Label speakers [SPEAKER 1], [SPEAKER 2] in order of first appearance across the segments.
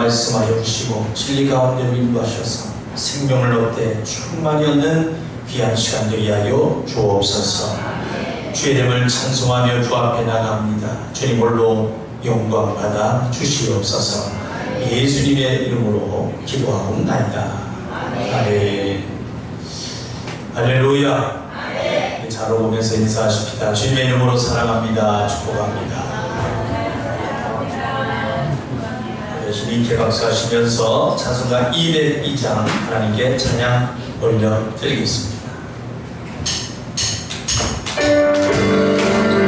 [SPEAKER 1] 말씀하여 주시고 진리 가운데로 인도하셔서 생명을 얻되 충만히 얻는 귀한 시간 되게 하여 주옵소서. 주의 이름을 찬송하며 주 앞에 나갑니다. 주님 홀로 영광 받아 주시옵소서. 예수님의 이름으로 기도하옵나이다. 아멘. 할렐루야. 자로 보면서 인사하십시다. 주님의 이름으로 사랑합니다. 축복합니다. 열심히 개박수하시면서 찬송가 202장 하나님께 찬양 올려드리겠습니다.
[SPEAKER 2] 주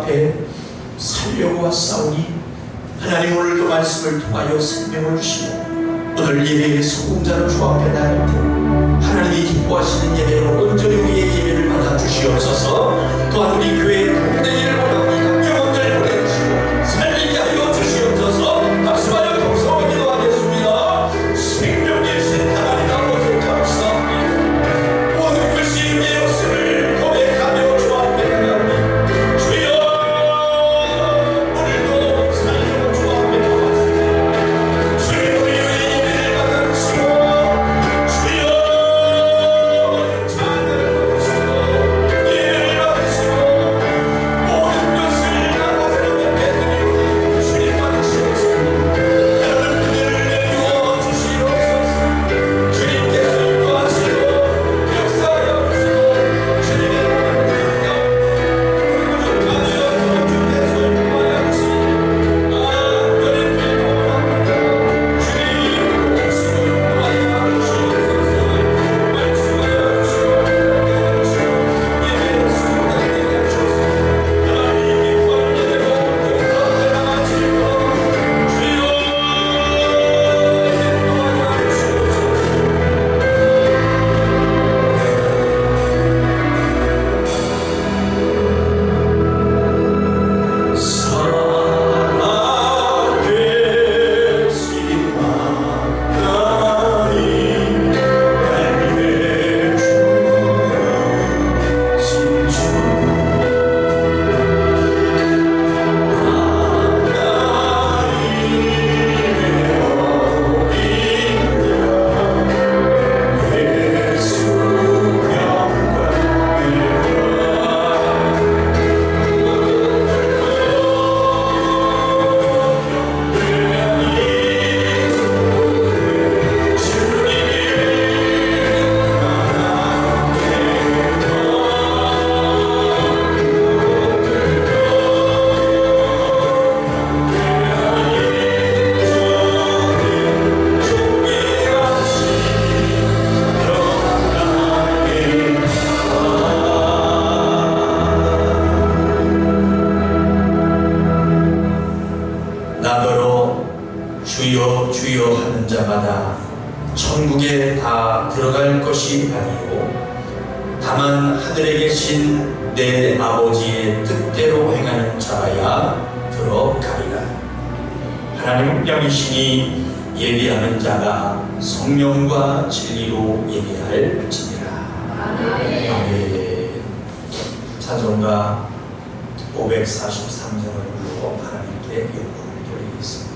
[SPEAKER 1] 앞에 살려고 왔사오니 하나님 오늘도 말씀을 통하여 생명을 주시고 오늘 예배의 소공자로 주 앞에 나갈 때 하나님이 기뻐하시는 예배로 온전히 우리의 예배를 받아 주시옵소서. 또한 우리 교회의 공대기를 원합니다. 영혼들 보내주시고 살리게 하여 주시옵소서. 박수하여 동성을 기도하겠습니다. 생명이신 하나님 아버지 감사합니다. 모든 것이 내 모습을 고백하며 주 앞에 나갑니다. 주여 오늘도 살려 주 앞에 나왔습니다. 주여 우리의 예배를 받아주시고 주여 찬양을 받으시고 예배를 받으시고 모든 것을 나눠드리며 빼드리고 주님 받으시옵소서. 여러분들을 내려 주시옵소서. 주님께서 인도하시고 역사하여 주시고 주님의 부족하며 주께서 인도하여 주시고 안전히 되어갑니다. 주님 오시고 인도하여 주시옵소서. 말씀하여 주시고 예배의 순간되게 하소서. 하나님이 권능을 얻고 나아가시고 주여 인도하여 주시옵소서. 살아계신 하나님 갈매주 신주 하나님의 예수 나더러 주여 주여 하는 자마다 천국에 다 들어갈 것이 아니요 다만 하늘에 계신 내 아버지의 뜻대로 행하는 자야 들어가리라. 하나님 영이시니 예비하는 자가 성령과 진리로 예비할지니라. 아멘. 찬송가 543장을 불러 하나님께 영광을 돌리겠습니다.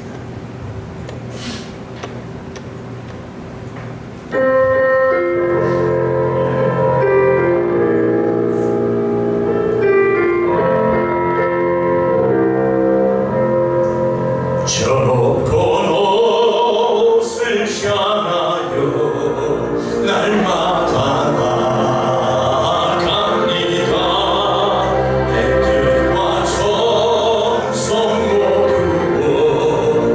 [SPEAKER 1] 저 곳을 향하여 날마다 나아갑니다. 내 뜻과 정성 모두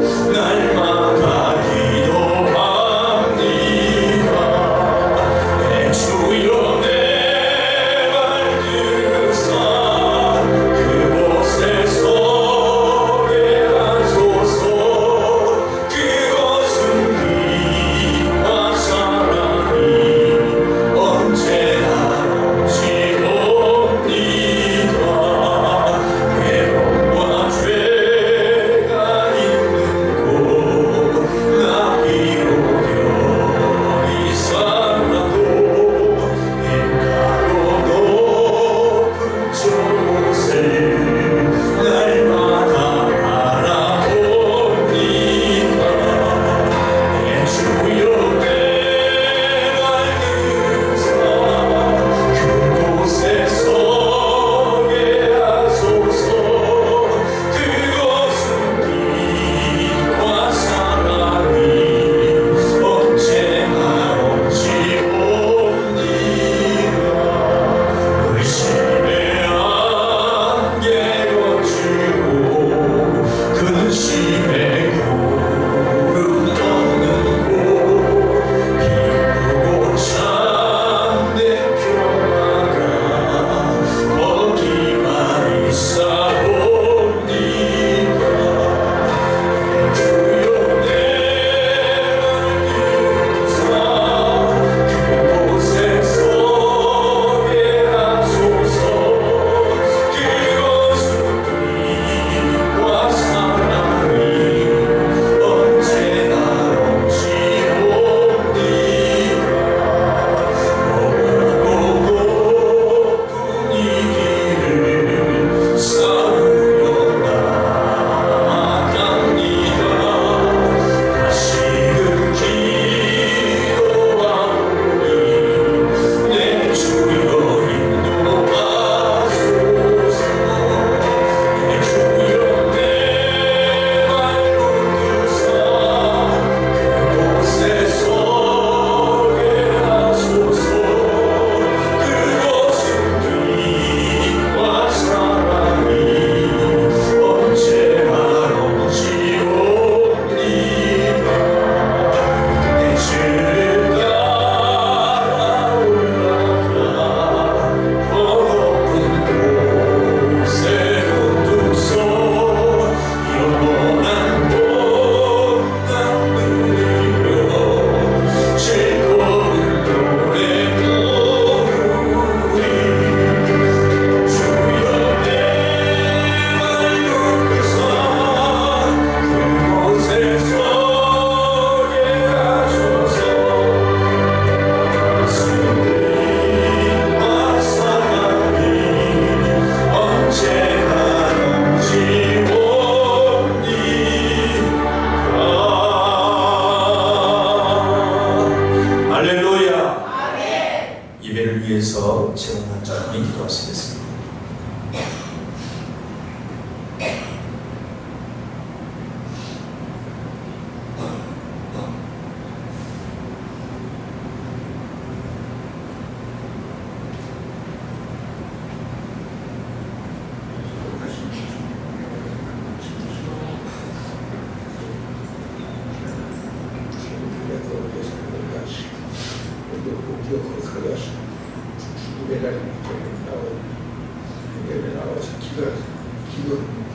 [SPEAKER 2] 기도합니다.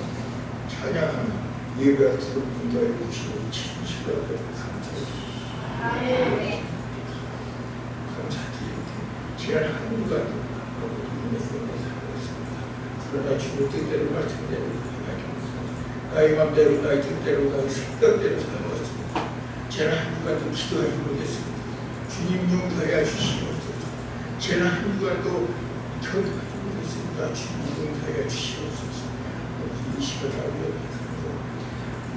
[SPEAKER 2] 찬양하는 예배가 들어온다 해주시고 진실하게 감사드립니다. 제가 한 주간 은혜 때문에 살아왔습니다. 그러나 주의 뜻대로 말씀대로 나의 맘대로 나의 뜻대로 나의 생각대로 살아왔습니다. 제가 한 주간도 기도하지 못했습니다. 주님 용서해 주시옵소서. 제가 한 주간도 견뎌하지 못했습니다. 주님 용서해 주시옵소서. 이 시간을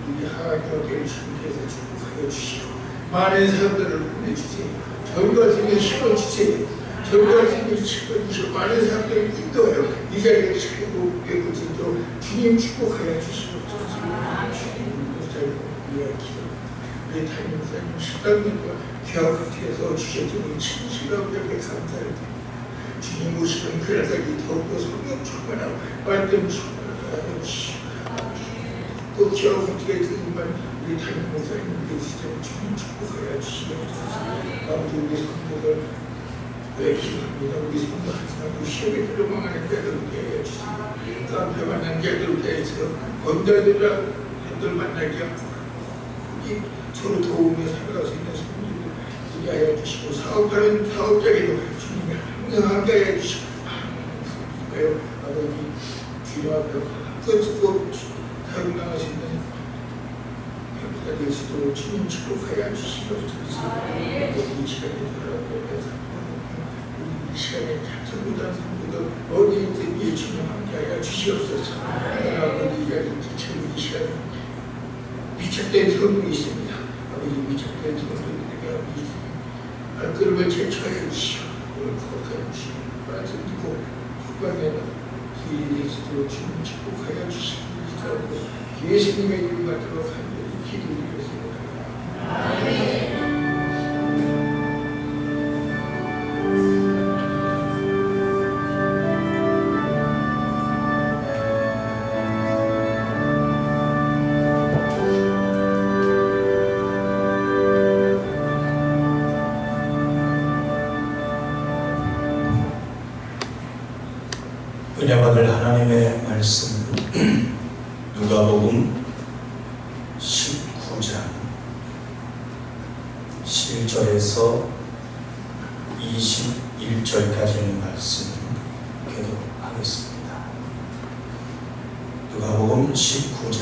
[SPEAKER 2] 우리 하나님께 주님께서 축복하여 주시고 많은 사람들을 보내주세요. 저희가 생에 심어주세요. 저희가 생에 심어주시고 많은 사람들을 인도하여 이 자리에 차리고 깨끗이도록 주님 축복하여 주시옵소서. 주님 목사님 우리의 기도 우리 담임 목사님 식당님과 교회에서 주셔주는 진실하고 이렇게 감사를 드립니다. 주님 오시는 그날까지 더욱더 성령 충만하고 말씀 충만하여 주시옵소서. 또 교회에 드리만 우리 담임 목사님 우리 시장 주님 축복하여 주시옵소서. 아버지 우리 성도들 기도합니다. 우리 성도 항상 시험에 들어망하는 자들을 대하여 주시고 깡패 만난 자들을 대해서 범죄자들 만나게 하고 우리 서로 도우며 살아갈 수 있는 성도를 하여 주시고 사업하는 사업자에도 주님이 항상 함께하여 주시고 아버지 주님 앞에 끝으로 사용당할 수 있는 병사가 될 수 있도록 주님 축복하여 주시옵소서. 이 시간에 돌아오면서 이 시간에 전부다 성도들 어디 있든 이 주님 함께하여 주시옵소서. 아버지 이 시간에 미착된 성도이 있습니다. 아버지 미착된 성도들에게 말씀을 제쳐하여 주시오. 거룩하여 주시오. 말씀 듣고 축복하는 주일이 되시도록 주님 축복하여 주시옵소서. 예수님의 이름 받도록 간절히 기도드리겠습니다. 아멘.
[SPEAKER 1] 은혜 받을 하나님의 말씀 누가복음 19장 11절에서 21절까지 있는 말씀 교독하겠습니다. 누가복음 19장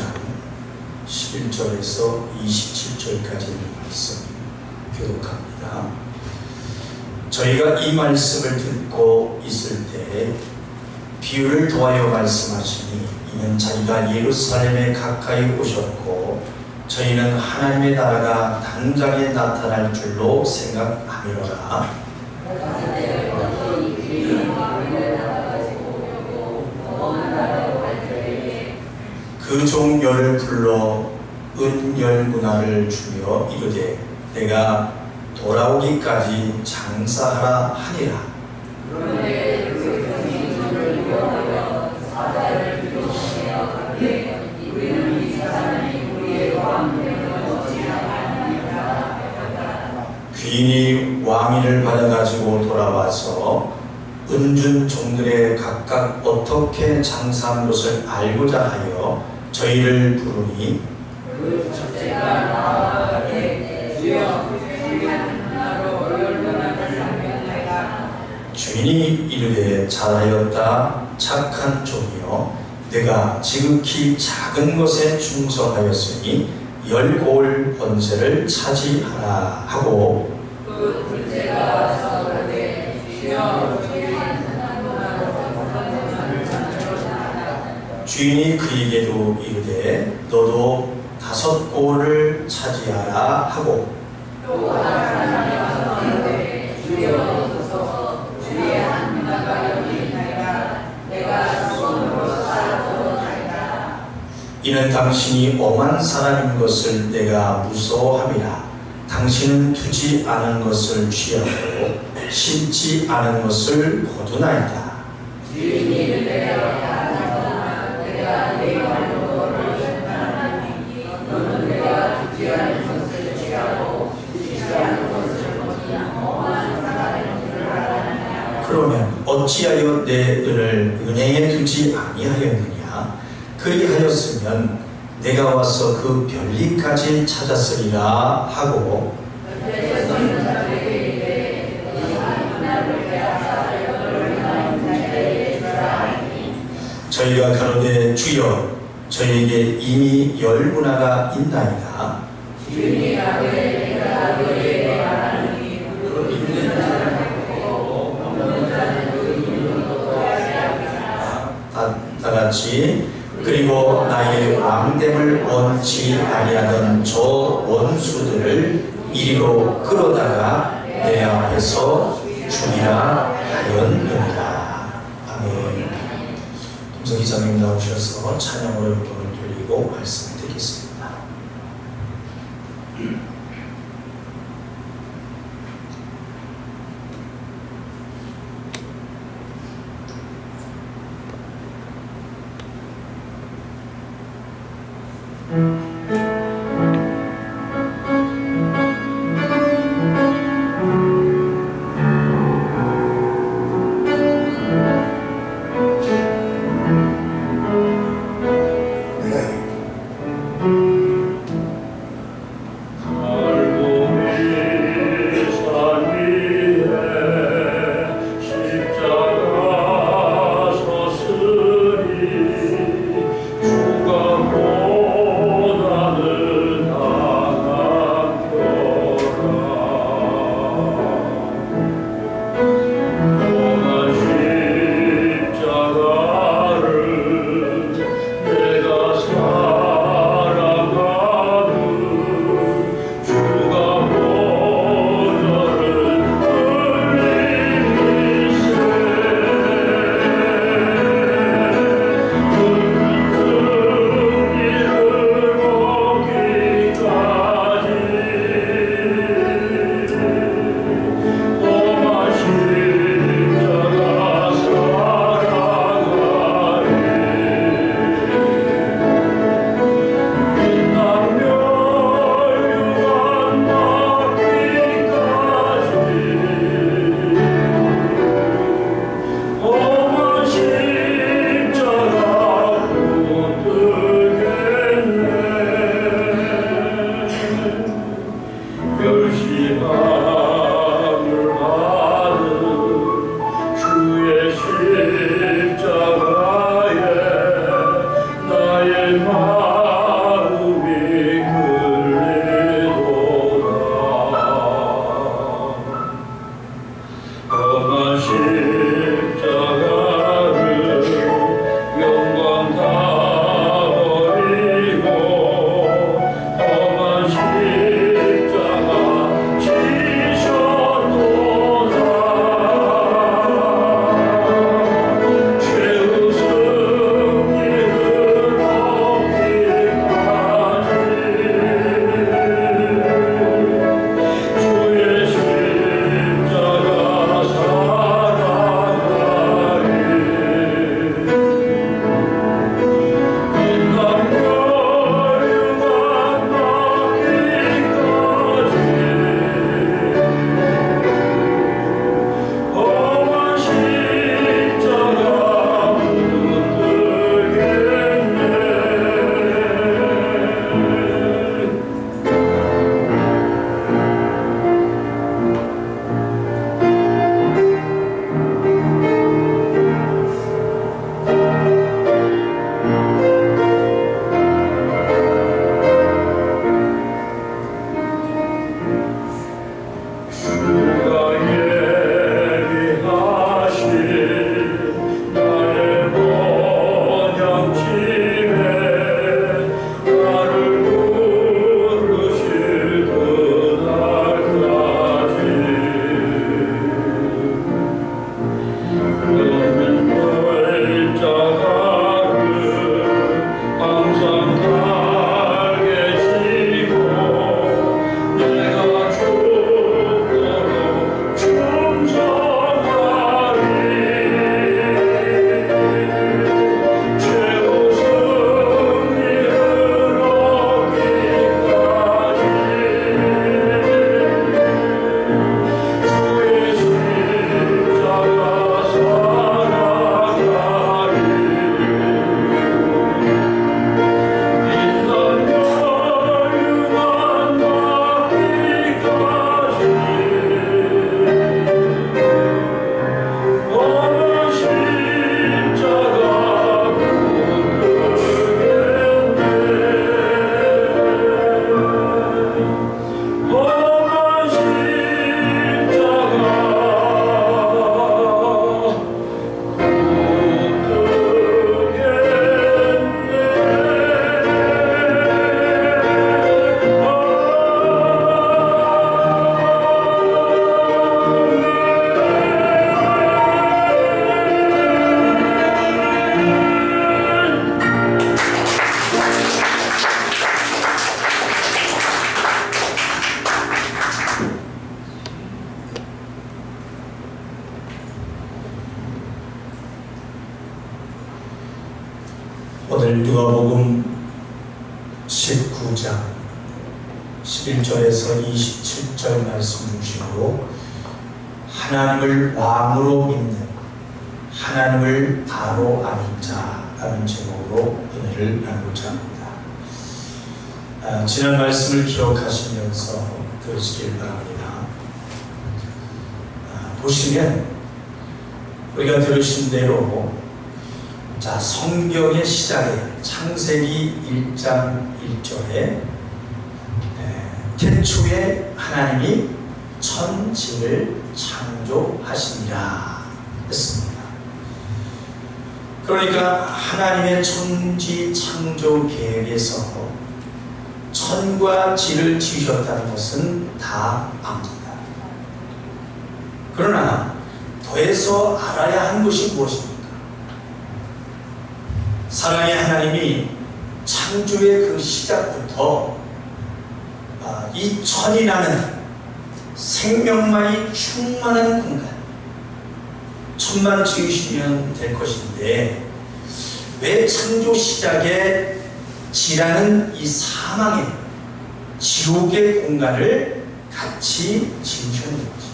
[SPEAKER 1] 11절에서 27절까지 있는 말씀 교독합니다. 저희가 이 말씀을 듣고 있을 때 비유를 더하여 말씀하시니 이는 자기가 예루살렘에 가까이 오셨고 저희는 하나님의 나라가 당장에 나타날 줄로 생각하미로라. 그 종려를 불러 은열문화를 주며 이르되 내가 돌아오기까지 장사하라 하니라. 귀인이 왕위를 받아가지고 돌아와서 은준 종들의 각각 어떻게 장사한 것을 알고자 하여 저희를 부르니 그 첫째가 나와 주여 주인이 이르되 잘하였다 착한 종이여 내가 지극히 작은 것에 충성하였으니 10고을 번제를 차지하라 하고 그 둘째가 와서 그러되 주여 주인이 그에게도 이르되 너도 5고을을 차지하라 하고 또 다른 사람이 와서 그러되 주여 오소서 주의 한 문화가 여기 있나이다 내가 손으로 쌓아두었나이다. 이는 당신이 엄한 사람인 것을 내가 무서워함이라. 당신은 두지 않은 것을 취하고 심지 않은 것을 거두나이다. 주인이 이르되 내가 네 말로를 전하나니 너는 내가 두지 않은 것을 취하고 심지 않은 것을 거두는 엄한 사람인 줄 알았느냐. 그러면 어찌하여 내 은을 은행에 두지 아니하였느냐. 그리하였으면 내가 와서 그 별리까지 찾았으리라 하고 저희가 가로되 주여 저희에게 이미 열 문화가 있나이다. 다 같이 그리고 나의 왕됨을 원치 아니하던 저 원수들을 이리로 끌어다가 내 앞에서 죽이라 하였느니라. 아멘. 김성 기자님 나오셔서 찬양으로 영광을 돌리고 말씀을 드리겠습니다. 누가복음 19장 11절에서 27절 말씀 중심으로 하나님을 왕으로 믿는, 하나님을 바로 아는 자라는 제목으로 은혜를 나누고자 합니다. 지난 말씀을 기억하시면서 들으시길 바랍니다. 보시면 우리가 들으신 대로 성경의 시작에 창세기 1장 1절에 태초에 하나님이 천지를 창조하시니라 했습니다. 그러니까 하나님의 천지 창조 계획에서 천과 지를 지으셨다는 것은 다 압니다. 그러나 더해서 알아야 하는 것이 무엇입니까? 사랑의 하나님이 창조의 그 시작부터 이 천이라는 생명만이 충만한 공간, 천만 지으시면 될 것인데 왜 창조 시작에 지라는 이 사망의 지옥의 공간을 같이 지으셨는지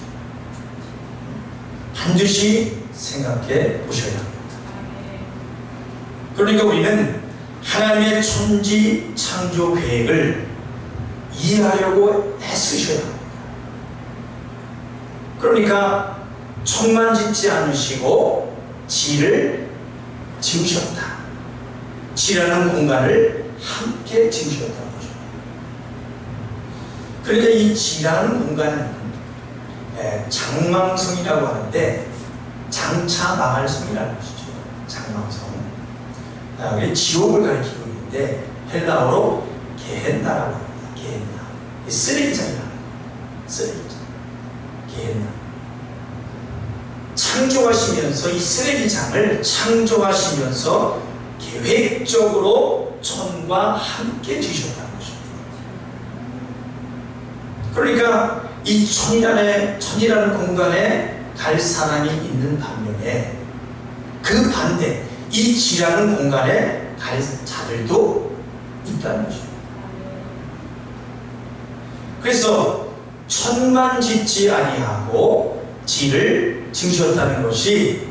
[SPEAKER 1] 반드시 생각해 보셔야 합니다. 그러니까 우리는 하나님의 천지 창조 계획을 이해하려고 애쓰셔야 합니다. 그러니까 천만 짓지 않으시고 지를 지으셨다. 지라는 공간을 함께 지으셨다는 거죠. 그러니까 이 지라는 공간은 장망성이라고 하는데 장차 망할 성이라는 것이죠. 장망성. 지옥을 가리키고 있는데 헬라어로 게헨나라고 합니다. 게헨나. 쓰레기장이라는 거예요. 쓰레기장. 게헨나. 창조하시면서 이 쓰레기장을 창조하시면서 계획적으로 천과 함께 지으셨다는 것입니다. 그러니까 이 천이라는 공간에 갈 사람이 있는 반면에 그 반대 이 지라는 공간에 갈 자들도 있다는 것입니다. 그래서 천만 짓지 아니하고 지를 지으셨다는 것이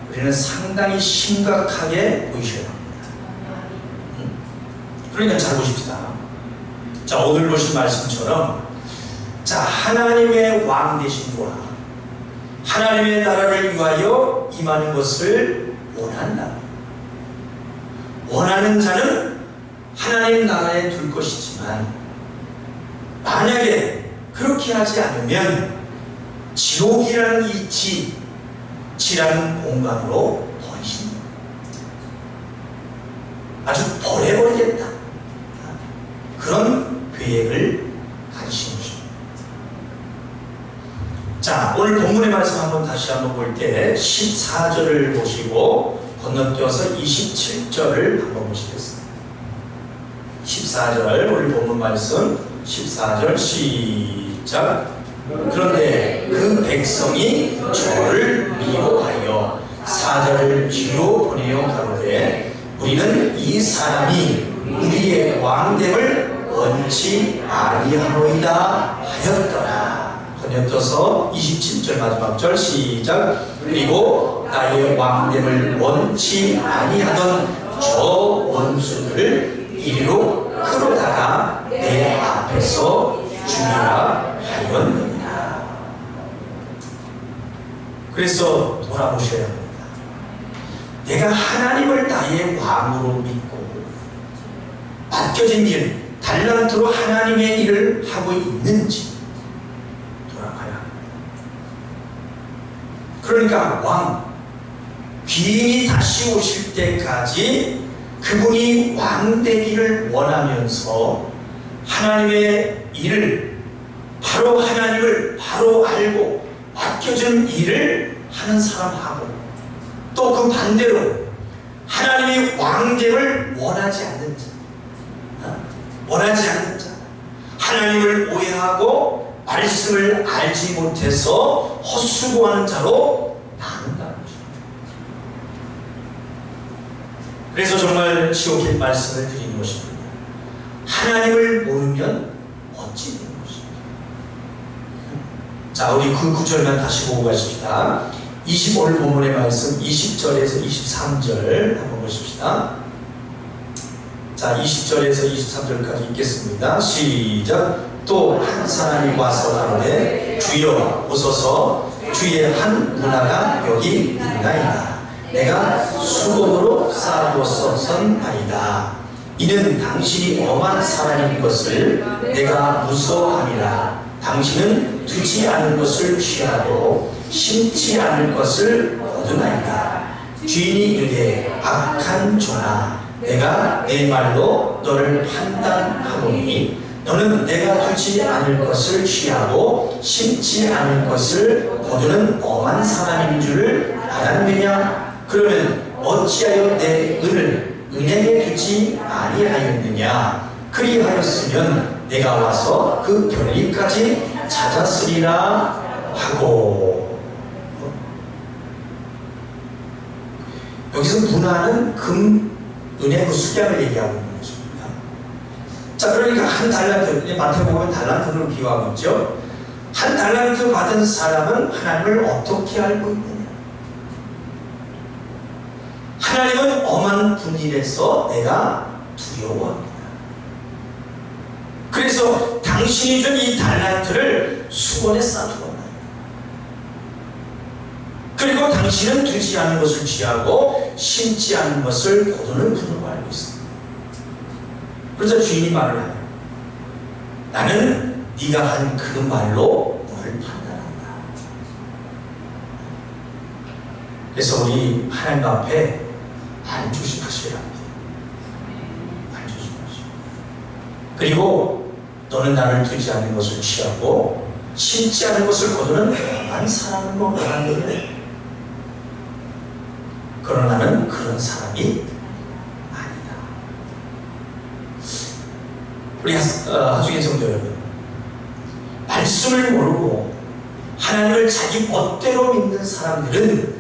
[SPEAKER 1] 우리는 상당히 심각하게 보이셔야 합니다. 그러니까 잘 보십시다. 자, 오늘 보신 말씀처럼 하나님의 왕 되신 분아 하나님의 나라를 위하여 임하는 것을 원한다. 원하는 자는 하나님 나라에 둘 것이지만 만약에 그렇게 하지 않으면 지옥이라는 이 지라는 공간으로 버리신다. 아주 버려버리겠다. 그런 계획을 가지신 것입니다. 자, 오늘 본문의 말씀 다시 한번 볼 때 14절을 보시고 건너뛰어서 27절을 한번 보시겠습니다. 14절 오늘 본문 말씀 14절 시작. 그런데 그 백성이 저를 미워하여 사자를 뒤로 보내어 가로되 우리는 이 사람이 우리의 왕됨을 원치 아니하노이다 하였더라. 건너뛰어서 27절 마지막 절 시작. 그리고 나의 왕됨을 원치 아니하던 저 원수들을 이리로 끌어다가 내 앞에서 죽이라 하였느니라. 그래서 돌아보셔야 합니다. 내가 하나님을 나의 왕으로 믿고 맡겨진 일, 달란트로 하나님의 일을 하고 있는지 돌아봐야 합니다. 그러니까 왕, 귀인이 다시 오실 때까지 그분이 왕 되기를 원하면서 하나님의 일을 바로 하나님을 바로 알고 맡겨진 일을 하는 사람하고 또 그 반대로 하나님이 왕됨을 원하지 않는 자, 하나님을 오해하고 말씀을 알지 못해서 헛수고하는 자로 나눈다는 것입니다. 그래서 정말 지옥의 말씀을 드리는 것입니다. 하나님을 모르면 어찌 되는 것입니까? 자, 우리 그 구절만 다시 보고 가십시다. 25일 본문의 말씀 20절에서 23절 한번 보십시다. 자, 20절에서 23절까지 읽겠습니다. 시작. 또 한 사람이 와서 가로되 주여 오소서, 주의 한 문화가 여기 있나이다. 내가 수고로 쌓아두었었나이다. 이는 당신이 엄한 사람인 것을 내가 무서워함이라. 당신은 두지 않은 것을 취하고 심지 않을 것을 거두나이다. 주인이 이르되 악한 종아, 내가 내 말로 너를 판단하노니 너는 내가 두지 않을 것을 취하고 심지 않을 것을 거두는 엄한 사람인 줄을 알았느냐? 그러면 어찌하여 내 은을 은행에 두지 아니하였느냐? 그리하였으면 내가 와서 그 결리까지 찾았으리라 하고. 여기서 문화는 금, 은의 그 수량을 얘기하고 있는 것입니다. 자, 그러니까 한 달란트, 마태복음은 달란트를 비유하고 있죠. 한 달란트 받은 사람은 하나님을 어떻게 알고 있느냐? 하나님은 엄한 분이라서 내가 두려워합니다. 그래서 당신이 준 이 달란트를 수건에 싸두었나이다. 그리고 당신은 두지 않은 것을 취하고 심지 않은 것을 거두는 분으로 알고 있습니다. 그래서 주인이 말을 해요. 나는 네가 한 그 말로 너를 판단한다. 그래서 우리 하나님 앞에 안 조심하셔야 합니다. 안 조심하셔야. 그리고 너는 나를 두지 않은 것을 취하고 심지 않은 것을 거두는 한 사람은 뭐 원하는데, 그러나 나는 그런 사람이 아니다. 우리 하수인 성도 여러분, 말씀을 모르고 하나님을 자기 멋대로 믿는 사람들은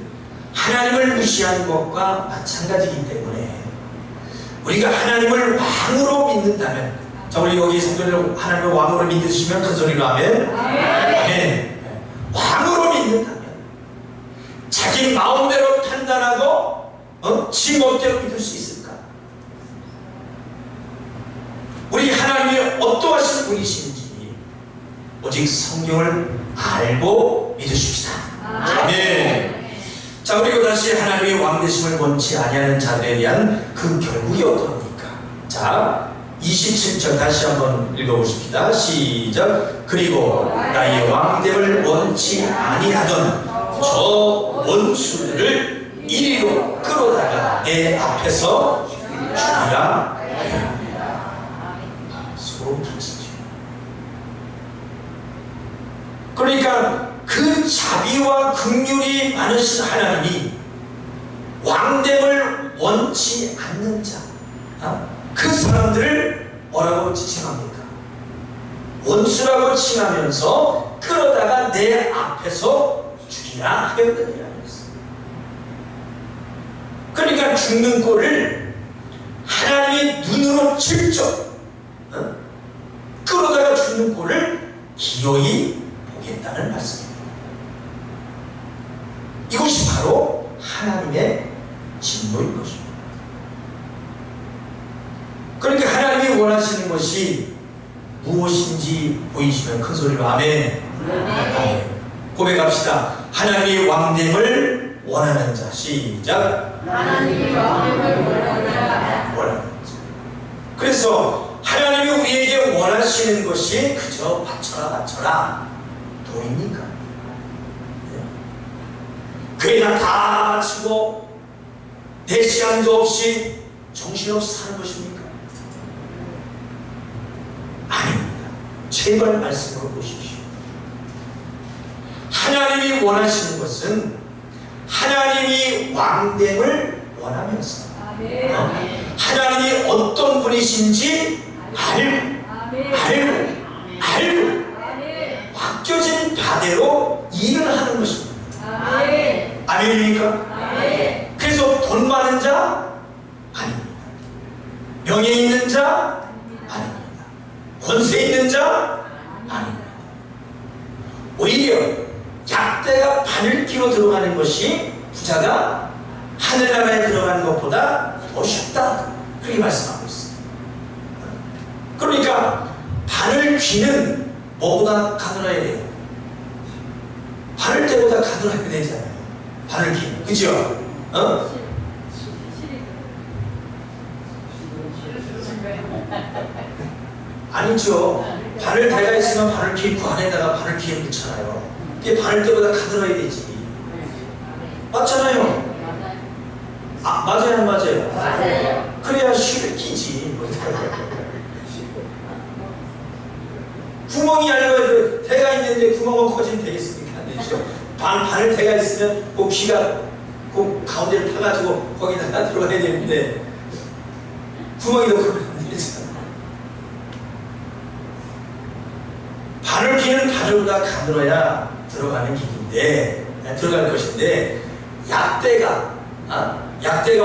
[SPEAKER 1] 하나님을 무시하는 것과 마찬가지이기 때문에 우리가 하나님을 왕으로 믿는다면, 자, 우리 여기 성도들 하나님을 왕으로 믿으시면 큰 소리로 하면 아멘. 왕으로 믿는다면 자기 마음대로 판단하고 지 멋대로 믿을 수 있을까? 우리 하나님이 어떠하신 분이신지 오직 성경을 알고 믿으십시다. 아멘. 자, 그리고 다시 하나님의 왕되심을 원치 아니하는 자들에 대한 그 결국이 어떠합니까? 자, 27절 다시 한번 읽어보십시다. 시작. 그리고 나의 왕됨을 원치 아니하던 저 원수들을 이리로 끌어다가 내 앞에서 죽이라 하였느니라. 소름 끼치죠. 그러니까 그 자비와 긍휼이 많으신 하나님이 왕됨을 원치 않는 자, 그 사람들을 뭐라고 칭합니까? 원수라고 칭하면서 끌어다가 내 앞에서 죽이라 하였느니라. 그러니까 죽는 꼴을 하나님의 눈으로 직접 끌어다가 죽는 꼴을 기어이 보겠다는 말씀입니다. 이것이 바로 하나님의 진노인 것입니다. 그러니까 하나님이 원하시는 것이 무엇인지 보이시면 큰 소리로 아멘. 아멘. 고백합시다. 하나님의 왕됨을 원하는 자. 시작.
[SPEAKER 3] 하나님의 왕됨을 원하는 자.
[SPEAKER 1] 그래서 하나님이 우리에게 원하시는 것이 그저 바쳐라 돈입니까? 그에다 다 바치고 내 시간도 없이 정신없이 사는 것입니까? 아닙니다. 제발 말씀으로 보십시오. 하나님이 원하시는 것은 하나님이 왕됨을 원하면서 하나님이 어떤 분이신지 알고 맡겨진 바대로 일을 하는 것입니다. 아멘입니까? 그래서 돈 많은 자? 아닙니다. 명예 있는 자? 아닙니다. 권세 있는 자? 아닙니다. 오히려 약대가 바늘 끼고 들어가는 것이 부자가 하늘나라에 들어가는 것보다 더 쉽다. 그렇게 말씀하고 있습니다. 그러니까 바늘 귀는 뭐보다 가늘어야 돼요? 바늘 때보다 가늘어야 되잖아요. 바늘 귀. 그죠? 아니죠. 바늘 대가 있으면 바늘 귀 그 안에다가 바늘 귀에 붙잖아요. 이게 바늘 때보다 가늘어야 되지. 맞잖아요. 아, 맞아요, 안 맞아요?
[SPEAKER 3] 맞아요.
[SPEAKER 1] 그래야 쉬를 끼지. 구멍이 얇아도 대가 있는데 구멍은 커지면 되겠습니까? 안 되죠. 바늘 대가 있으면 그 귀가 그 가운데를 타가지고 거기다가 들어가야 되는데 구멍이 더 크면 안 되잖아. 바늘 귀는 바늘보다 가늘어야 들어가는 길인데, 들어갈 것인데, 약대가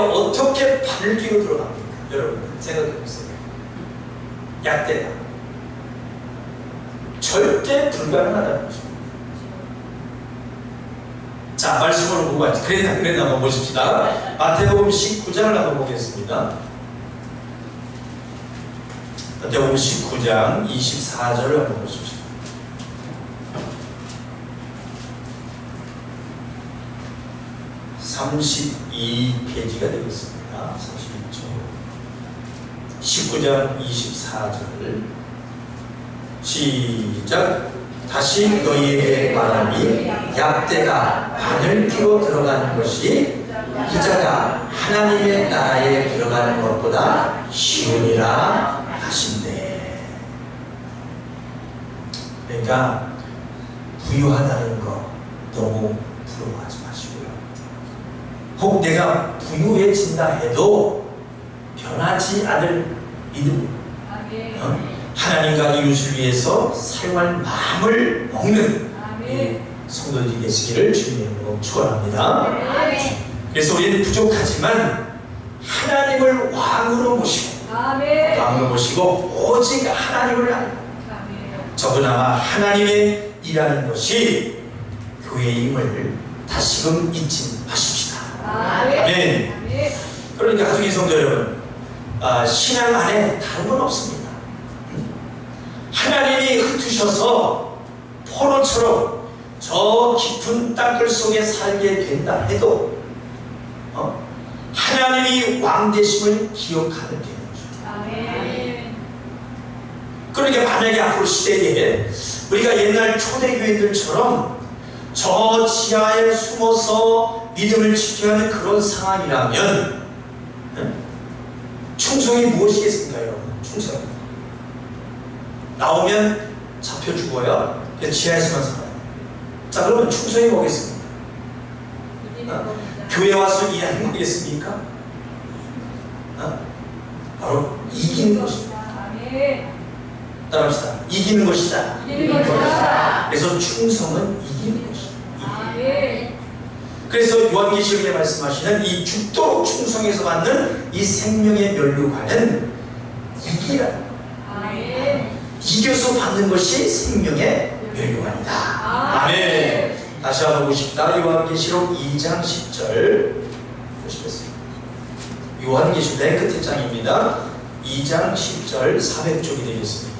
[SPEAKER 1] 어떻게 바늘 귀로 들어갑니까? 여러분 생각해 보세요. 약대가 절대 불가능하다는 것입니다. 자, 말씀으로 보고 가지. 그랬나 한번 보십시다. 마태복음 19장을 한번 보겠습니다. 마태복음 19장 24절을 한번 보십시오. 32페이지가 되겠습니다. 32쪽 19장 24절 시작. 다시 너희에게 말하니 약대가 바늘 끼고 들어가는 것이 부자가 하나님의 나라에 들어가는 것보다 쉬우니라 하신대. 그러니까 부유하다는 거 너무 부러워하지 마시고요. 혹 내가 부유해진다 해도 변하지 않을 믿음, 하나님과 이웃을 위해서 사용할 마음을 먹는 성도들이 계시기를 주님으로 축원합니다. 그래서 우리는 부족하지만 하나님을 왕으로 모시고 오직 하나님을 알고 적으나마 하나님의 일하는 것이 교회임을 다시금 잊지 마십시다. 아멘. 그러니까 가족의 성도 여러분, 신앙 안에 다른 건 없습니다. 하나님이 흩으셔서 포로처럼 저 깊은 땅굴 속에 살게 된다 해도 하나님이 왕 되심을 기억하면 되는 거죠. 그러니까 만약에 앞으로 시대에 우리가 옛날 초대교인들처럼 저 지하에 숨어서 믿음을 지켜야 하는 그런 상황이라면 충성이 무엇이겠습니까, 여러분? 충성. 나오면 잡혀 죽어요. 지하에서만 살아요. 자, 그러면 충성이 뭐겠습니까? 교회 와서 일하는 거겠습니까? 바로 이기는 것입니다. 따라합시다. 이기는 것이다. 그래서 충성은 이기는 것이다. 그래서 요한계시록에 말씀하시는 이 죽도록 충성해서 받는 이 생명의 면류관은 이기라. 이겨서 받는 것이 생명의 면류관이다. 아멘. 다시 한번 보십시다. 요한계시록 2장 10절 보시겠습니다. 요한계시록 맨 끝에 장입니다. 2장 10절 400쪽이 되겠습니다.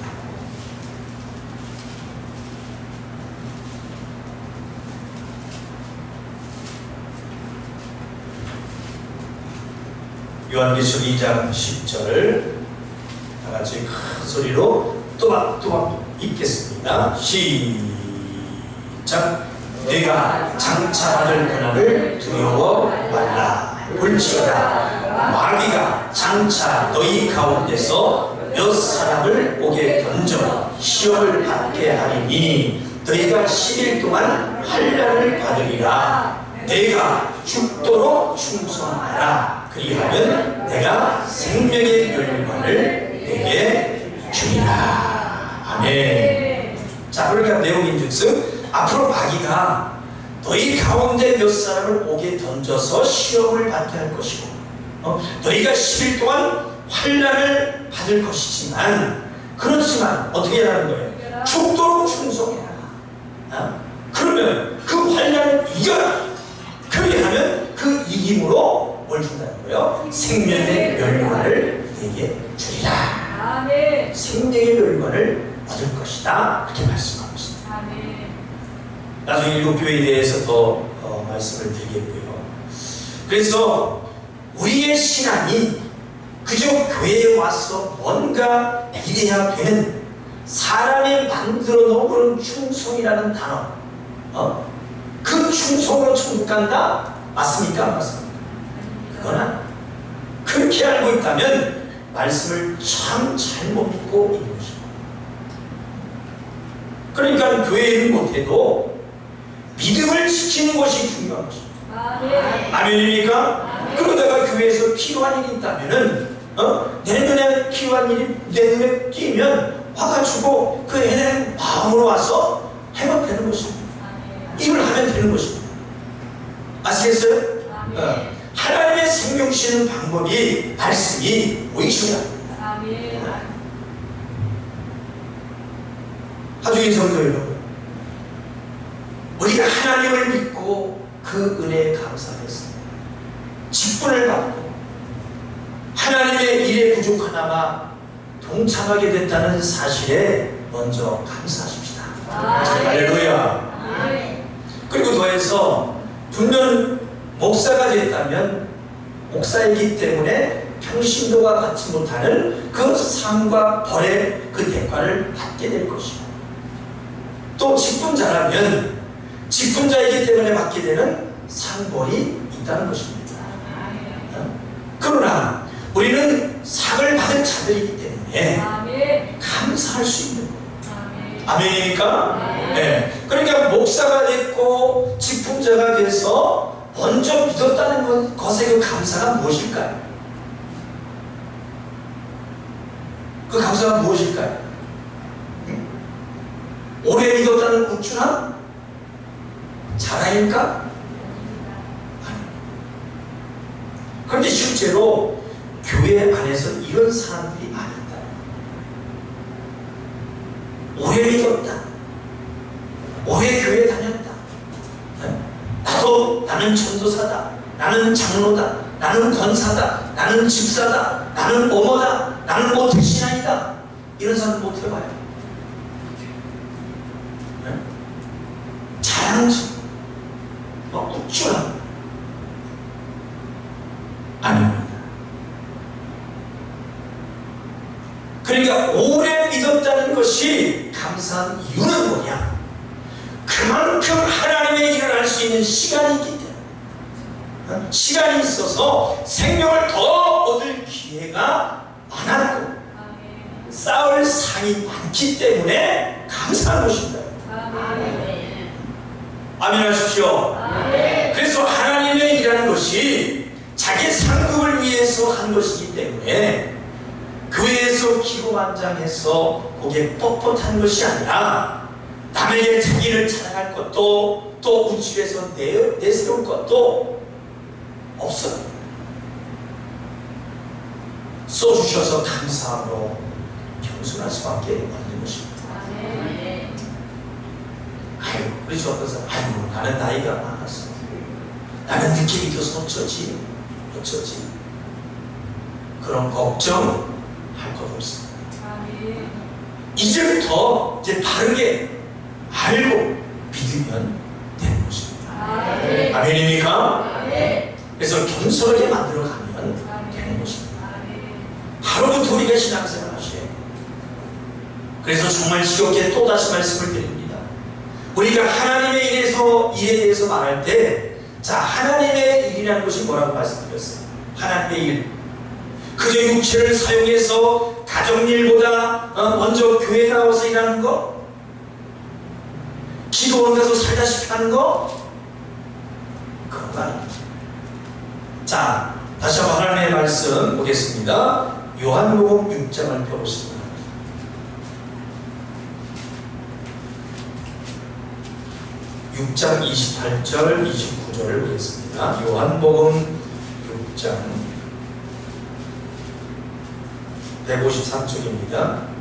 [SPEAKER 1] 요한계시록 2장 10절 다같이 큰 소리로 또박또박 읽겠습니다. 시작. 네가 장차 받을 고난을 두려워 말라. 볼지어다 마귀가 장차 너희 가운데서 몇 사람을 옥에 던져 시험을 받게 하리니 너희가 10일 동안 환난을 받으리라. 내가 죽도록 충성하라. 그리하면 내가 생명의 면류관을 내게 주리라. 아멘. 자, 그러니까 내용인즉슨 앞으로 마귀가 너희 가운데 몇 사람을 옥에 던져서 시험을 받게 할 것이고 너희가 10일 동안 환난을 받을 것이지만, 그렇지만 어떻게 하라는 거예요? 죽도록 충성해라. 그러면 그 환난을 이겨라. 그렇게 하면 그 이김으로 뭘 준다는 거예요? 생명의 멸관을 내게 주리라.
[SPEAKER 3] 아멘.
[SPEAKER 1] 생명의 멸관을 얻을 것이다. 이렇게 말씀하고 있습니다.
[SPEAKER 3] 아멘.
[SPEAKER 1] 나중에 일곱 교회에 대해서 더 말씀을 드리겠고요. 그래서 우리의 신앙이 그저 교회에 와서 뭔가 이래야 되는, 사람이 만들어 놓은 그런 충성이라는 단어, 그 충성으로 천국 간다? 맞습니까? 안 맞습니까? 그건 아니에요. 그렇게 알고 있다면 말씀을 참 잘못 믿고 있는 것입니다. 그러니까 교회를 못해도 믿음을 지키는 것이 중요한 것입니다.
[SPEAKER 3] 아멘.
[SPEAKER 1] 아멘입니까? 그러다가 교회에서 필요한 일이 있다면은 내 눈에 필요한 일이 내 눈에 띄면 와가지고 그 애는 마음으로 와서 해면 되는 것입니다. 입을 하면 되는 것입니다. 아시겠어요? 하나님의 생명 주시는 방법이, 말씀이 보이셔야 합니다.
[SPEAKER 3] 아멘.
[SPEAKER 1] 하중인 성도 여러분, 우리가 하나님을 믿고 그 은혜에 감사해서 직분을 받고 하나님의 일에 부족하나마 동참하게 됐다는 사실에 먼저 감사하십시다. 할렐루야. 그리고 더해서 분명 목사가 됐다면 목사이기 때문에 평신도와 같이 못하는 그 상과 벌의 그 대가를 받게 될 것이고, 또 직분자라면 직분자이기 때문에 받게 되는 상벌이 있다는 것입니다. 그러나 우리는 상을 받은 자들이기 때문에 감사할 수 있는 거예요. 아멘입니까? 네. 그러니까 목사가 됐고 직분자가 돼서 먼저 믿었다는 것의 그 감사가 무엇일까요? 그 감사가 무엇일까요? 오래 믿었다는 우쭐함? 자랑일까? 그런데 실제로 교회 안에서 이런 사람들이 많이 있다. 오래 믿었다. 오래 교회 다녔다. 나는 전도사다. 나는 장로다. 나는 권사다. 나는 집사다. 나는 어머다. 나는 모태신앙이다. 이런 사람 못 해봐요. 자랑스러워. 우쭐함. 아닙니다. 그러니까 오래 믿었다는 것이 감사한 이유는 뭐냐? 그만큼 하나님의 일을 할 수 있는 시간이 있기 때문에, 시간이 있어서 생명을 더 얻을 기회가 많았고 쌓을 상이 많기 때문에 감사한 것입니다. 아멘 하십시오. 그래서 하나님의 일하는 것이 자기 상급을 위해서 한 것이기 때문에 교회에서 기고만장해서 고개 뻣뻣한 것이 아니라 남에게 자기를 자랑할 것도 또 우쭐해서 내세울 것도 없어요. 써주셔서 감사함으로 겸손할 수밖에 없는 것입니다. 아유, 그렇죠. 어떤 사람, 아유, 나는 나이가 많았어. 나는 늦게 믿어서 어쩌지? 그런 걱정 할 것 없습니다. 이제부터 이제 바르게 알고 믿으면 되는 것입니다. 아멘입니까? 그래서 겸손하게 만들어가면 되는 것입니다. 하루부터 우리가 신앙생활 하셔야 돼요. 그래서 정말 지겹게 또다시 말씀을 드립니다. 우리가 하나님의 일에 대해서 말할 때, 자, 하나님의 일이라는 것이 뭐라고 말씀드렸어요? 하나님의 일. 그저 육체를 사용해서 가정일보다 먼저 교회 나와서 일하는 거? 기도원 가서 살다시피 하는 거? 그런 거 아닙니다. 자, 다시 한번 하나님의 말씀 보겠습니다. 요한복음 6장을 펴보십니다. 6장 28절 29절을 보겠습니다. 요한복음 6장 153쪽입니다.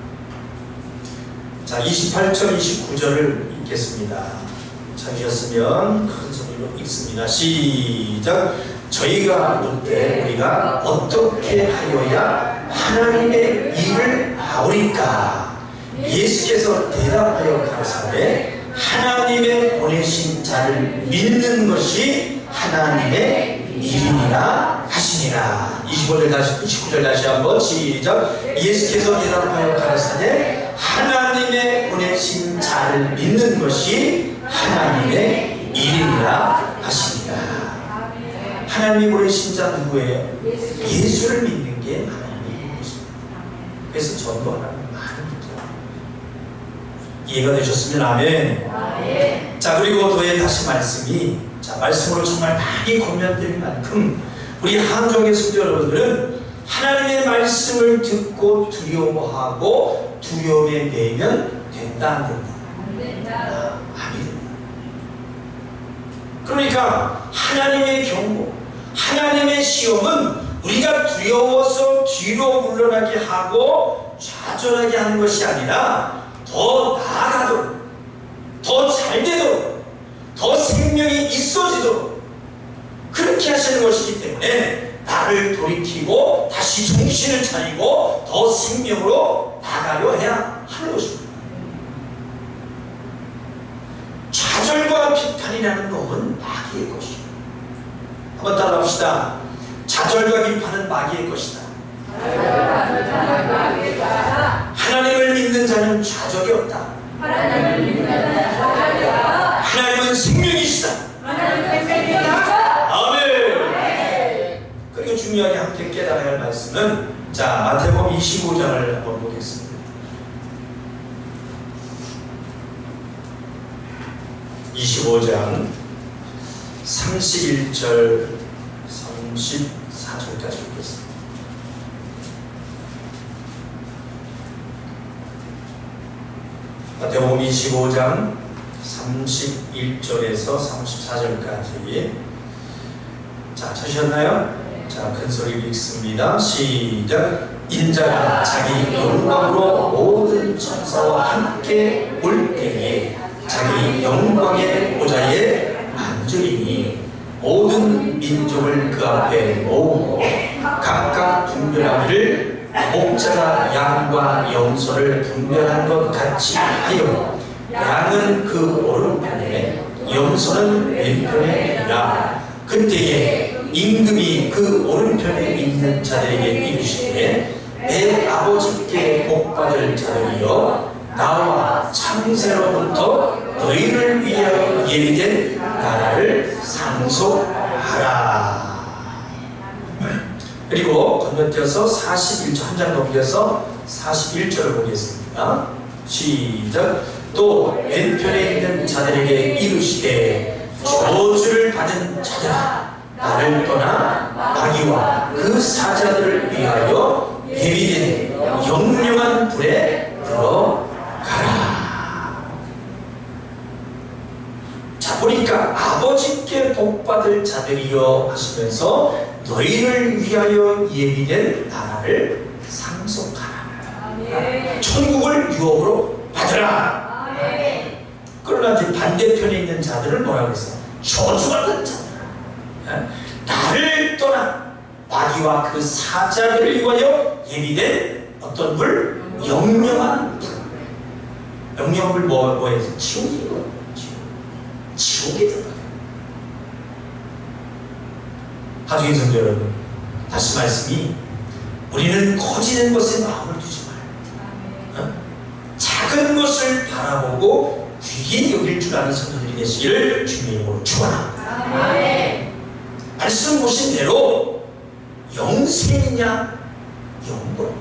[SPEAKER 1] 자, 28절, 29절을 읽겠습니다. 찾으셨으면 큰 소리로 읽습니다. 시작. 저희가 묻되 우리가 어떻게 하여야 하나님의 일을 하오리까? 예수께서 대답하여 가라사대 하나님의 보내신 자를 믿는 것이 하나님의 일이니라 하시니라. 29절 다시 한번 시작. 예수께서 대답하여 가라사대 하나님의 보내신 자를 믿는 것이 하나님의 일이니라 하시니라. 하나님이 보내신 자 누구예요? 예수를 믿는 게 하나님의 일인 것입니다. 그래서 전도하라는 많은 분들 이해가 되셨으면 아멘. 자, 그리고 더해 다시 말씀이, 자, 말씀으로 정말 많이 고면드릴 만큼 우리 한정의 성도 여러분들은 하나님의 말씀을 듣고 두려워하고 두려움에 매이면 된다 안 된다? 안 된다. 그러니까 하나님의 경고, 하나님의 시험은 우리가 두려워서 뒤로 물러나게 하고 좌절하게 하는 것이 아니라 더 나아가도록, 더 잘되도록, 더 생명이 있어지도록 그렇게 하시는 것이기 때문에 나를 돌이키고 다시 정신을 차리고 더 생명으로 나가려 해야 하는 것입니다. 좌절과 비판이라는 놈은 마귀의 것이다. 한번 따라합시다. 좌절과 비판은 마귀의 것이다. 하나님을 믿는 자는 좌절이 없다. 하나님은 생명이시다. 아멘. 그리고 중요하게 함께 깨달아야 할 말씀은, 자, 마태복음 25장을 한번 보겠습니다. 25장 31절 34절까지 읽겠습니다. 마태복음 25장 31절에서 34절까지. 자, 찾으셨나요? 자, 큰 소리로 읽습니다. 시작. 인자가 자기 영광으로 모든 천사와 함께 올 때에 자기 영광의 보좌에 앉으리니 모든 민족을 그 앞에 모으고 각각 분별하기를 목자가 양과 염소를 분별한 것 같이 하여 양은 그 오른편에 염소는 왼편에 있으라. 그때에 임금이 그 오른편에 있는 자들에게 이르시되 내 아버지께 복받을 자들이여 나와 창세로부터 너희를 위하여 예비된 나라를 상속하라. 그리고 건너뛰어서 41절 한 장 넘겨서 41절을 보겠습니다. 시작. 또 왼편에 있는 자들에게 이르시되 저주를 받은 자들아 나를 떠나 마귀와 그 사자들을 위하여 예비된 영영한 불에 들어가라. 자, 보니까 아버지께 복받을 자들이여 하시면서 너희를 위하여 예비된 나라를 상속하라. 아멘. 천국을 유업으로 받으라. 아멘. 그러나 이제 반대편에 있는 자들은 뭐라고 했어요? 저주받은 자들. 나를 떠나 마귀와 그 사자들을 위하여 예비된 어떤 불? 영영한 불. 영영한 불 뭐예요? 지옥이고 지옥에 들어가요. 하중인 성도 여러분, 다시 말씀이, 우리는 커지는 것에 마음을 두지 말아요. 작은 것을 바라보고 귀히 여길 줄 아는 성도들이 되시기를 주님의 이름으로 축원합니다. 말씀 보신 대로 영생이냐 영벌이냐,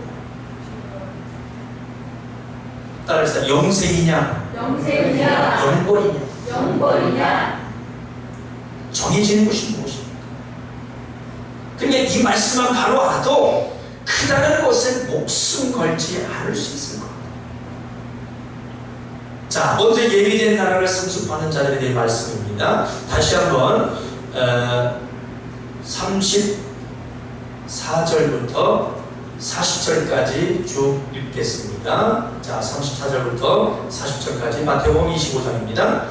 [SPEAKER 1] 따라합시다. 영생이냐 영벌이냐 정해지는 것이 무엇입니까? 그러니까 이 말씀만 바로 알아도 크다는 것에 목숨 걸지 않을 수 있을 겁니다. 자, 먼저 예비된 나라를 상속하는 자들에 대한 말씀입니다. 다시 한번 34절부터 40절까지 쭉 읽겠습니다. 자, 34절부터 40절까지 마태복음 25장입니다.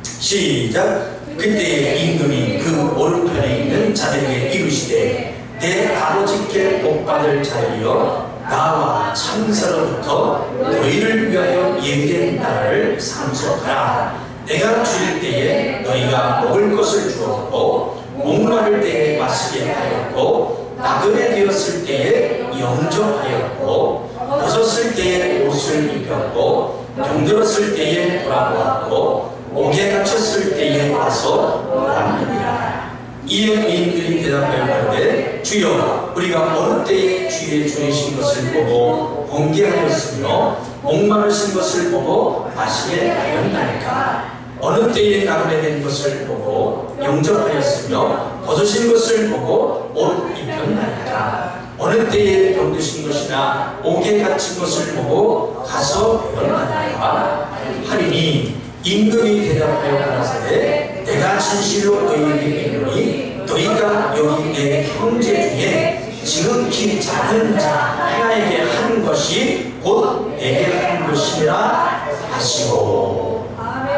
[SPEAKER 1] 시작. 그때 임금이 그 오른편에 있는 자들에게 이르시되 내 아버지께 복받을 자들이여 나와 창세로부터 너희를 위하여 예비된 나라를 상속하라. 내가 줄일 때에 너희가 먹을 것을 주었고 목마를 때에 마시게 하였고 나그네 되었을 때에 영접하였고 벗었을 때에 옷을 입혔고 병들었을 때에 돌아보았고 옥에 갇혔을 때에 와서 보았느니라. 이에 의인들이 대답하여 가로되 주여 우리가 어느 때에 주의 줄이신 것을 보고 번개하였으며 목마르신 것을 보고 마시게 하였나이까. 어느 때에 나그네 된 것을 보고 영접하였으며 벗으신 것을 보고 옷 입혔나이까. 어느 때에 병드신 것이나 옥에 갇힌 것을 보고 가서 배웠나이까 하리니 임금이 대답하여 가라사대 내가 진실로 너희에게 이르노니 너희가 여기 내 형제 중에 지극히 작은 자 하나에게 한 것이 곧 내게 한 것이라 하시고.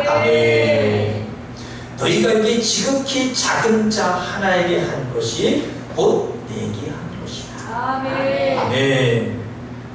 [SPEAKER 1] 아멘. 너희가 여기 지극히 작은 자 하나에게 한 것이 곧 내게 한 것이다.
[SPEAKER 3] 아멘.
[SPEAKER 1] 아멘.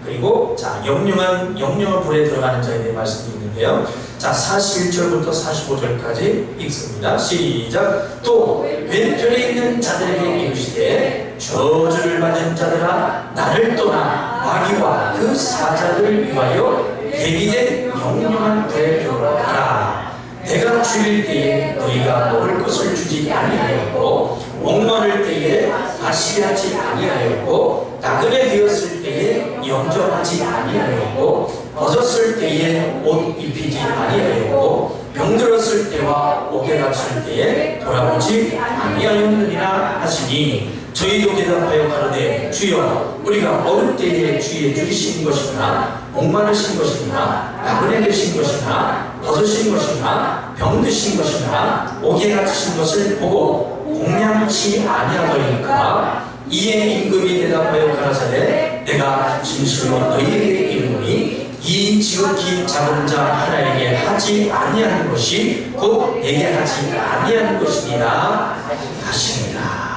[SPEAKER 1] 그리고 자, 영영한 불에 들어가는 자에 대해 말씀이 있는데요. 자, 41절부터 45절까지 읽습니다. 시작. 또 왼편에 있는 자들에게 이르시되 저주를 받은 자들아 나를 떠나 마귀와 그 사자를 위하여 예비된 영영한 불에 들어가라. 내가 죽일 때에 너희가 먹을 것을 주지 아니하였고 목마를 때에 마시게 하지 아니하였고 나그네 되었을 때에 영접하지 아니하였고 벗었을 때에 옷 입히지 아니하였고 병들었을 때와 옥에 갇힐 때에 돌아보지 아니하였느니라 하시니 저희도 대답하여 가로되 주여 우리가 어느 때에 주의 줄이신 것이나 목마르신 것이나 나그네 되신 것이나 벗으신 것이나 병드신 것이나 옥에 갇히신 것을 보고 공양치 아니하더이까. 이에 임금이 대답하여 가라사대 내가 진실로 너희에게 이르노니 이 지극히 작은 자 하나에게 하지 아니하는 것이 곧 내게 하지 아니하는 것이니라 하시니라.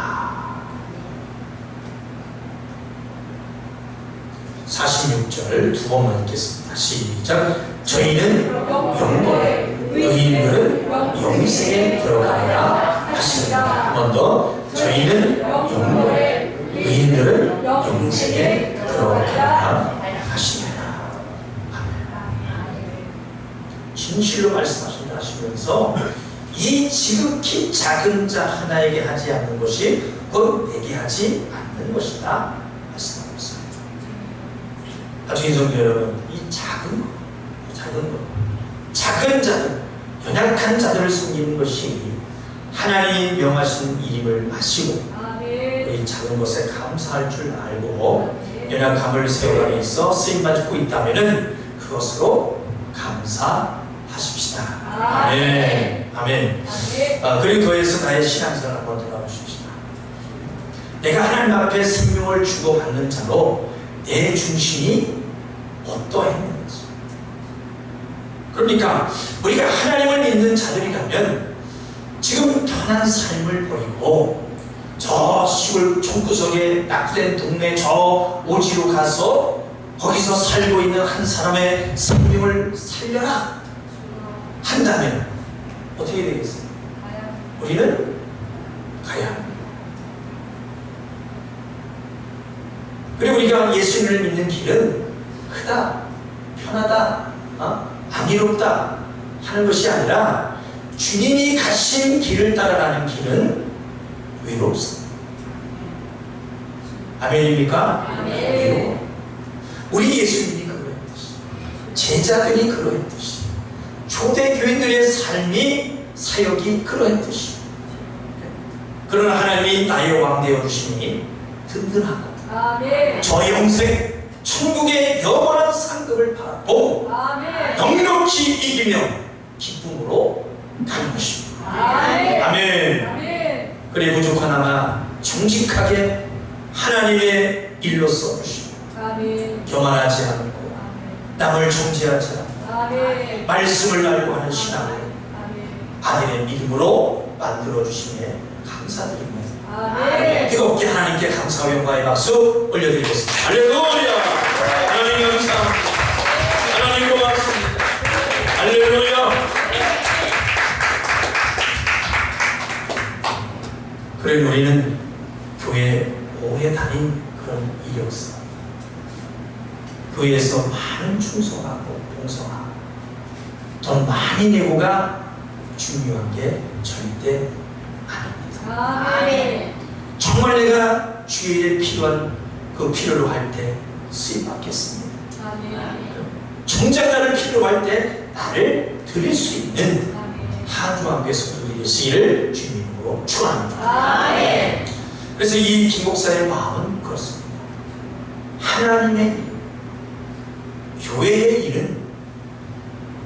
[SPEAKER 1] 46절 두 번만 읽겠습니다. 시작. 저희는 영광에 의인들은 영생에 들어가리라 하시니라. 한 번 더. 저희는 영광에 의인들은 영생에 들어가리라 하시니라. 진실로 말씀하신다 하시면서 이 지극히 작은 자 하나에게 하지 않는 것이 곧 내게 하지 않는 것이다 말씀하고 있습니다. 나중에 성도 여러분, 이 작은 자들, 연약한 자들을 섬기는 것이 하나님이 명하신 일임을 아시고 이 작은 것에 감사할 줄 알고 연약함을 세워가며 있어 쓰임받고 있다면 그것으로 감사하십시다. 아멘. 아멘. 그리고 더해서 나의 신앙생활 한번 돌아보십시다. 내가 하나님 앞에 생명을 주고받는 자로 내 중심이 어떠했는지. 그러니까 우리가 하나님을 믿는 자들이라면 지금 편한 삶을 버리고 저 시골 총구석에 낙후된 동네 저 오지로 가서 거기서 살고 있는 한 사람의 생명을 살려라 한다면 어떻게 되겠어요? 우리는 가야 합니다. 그리고 우리가 예수님을 믿는 길은 크다, 편하다, 안 이롭다 하는 것이 아니라 주님이 가신 길을 따라가는 길은 외롭습니다. 아멘입니까?
[SPEAKER 3] 아멘.
[SPEAKER 1] 외로워. 우리 예수님이 그러했듯이, 제자들이 그러했듯이, 초대교인들의 삶이 사역이 그러했듯이, 그러나 하나님이 나의 왕 되어 주시니 든든하고
[SPEAKER 3] 아멘.
[SPEAKER 1] 저 영생 천국의 영원한 상급을 받고
[SPEAKER 3] 아멘.
[SPEAKER 1] 넉넉히 이기며 기쁨으로 가는 것입니다.
[SPEAKER 3] 아멘.
[SPEAKER 1] 아멘.
[SPEAKER 3] 아멘.
[SPEAKER 1] 그래 부족하나마 정직하게 하나님의 일로 써주시고
[SPEAKER 3] 아멘.
[SPEAKER 1] 교만하지 않고 남을 정죄하지 않고
[SPEAKER 3] 아멘.
[SPEAKER 1] 말씀을 알고 하는 신앙을
[SPEAKER 3] 아멘.
[SPEAKER 1] 아들의 믿음으로 만들어주심에 감사드립니다.
[SPEAKER 3] 아멘.
[SPEAKER 1] 뜨겁게 하나님께 감사와 영광의 박수 올려드리겠습니다. 할렐루야! 하나님 감사합니다. 하나님 고맙습니다. 할렐루야! 그래 우리는 교회 오래 다닌 그런 이력서, 교회에서 많은 충성하고 봉사하고 돈 많이 내고가 중요한 게 절대 아닙니다.
[SPEAKER 3] 아멘.
[SPEAKER 1] 정말 내가 주일에 필요한 그 필요로 할 때 수입받겠습니다.
[SPEAKER 3] 아멘.
[SPEAKER 1] 정작 나를 필요로 할 때 나를 드릴 수 있는
[SPEAKER 3] 아멘.
[SPEAKER 1] 한 주간교회 성도들이 되시기를 주님으로 축원합니다.
[SPEAKER 3] 아멘.
[SPEAKER 1] 그래서 이 김목사의 마음은 그렇습니다. 하나님의 일, 교회의 일은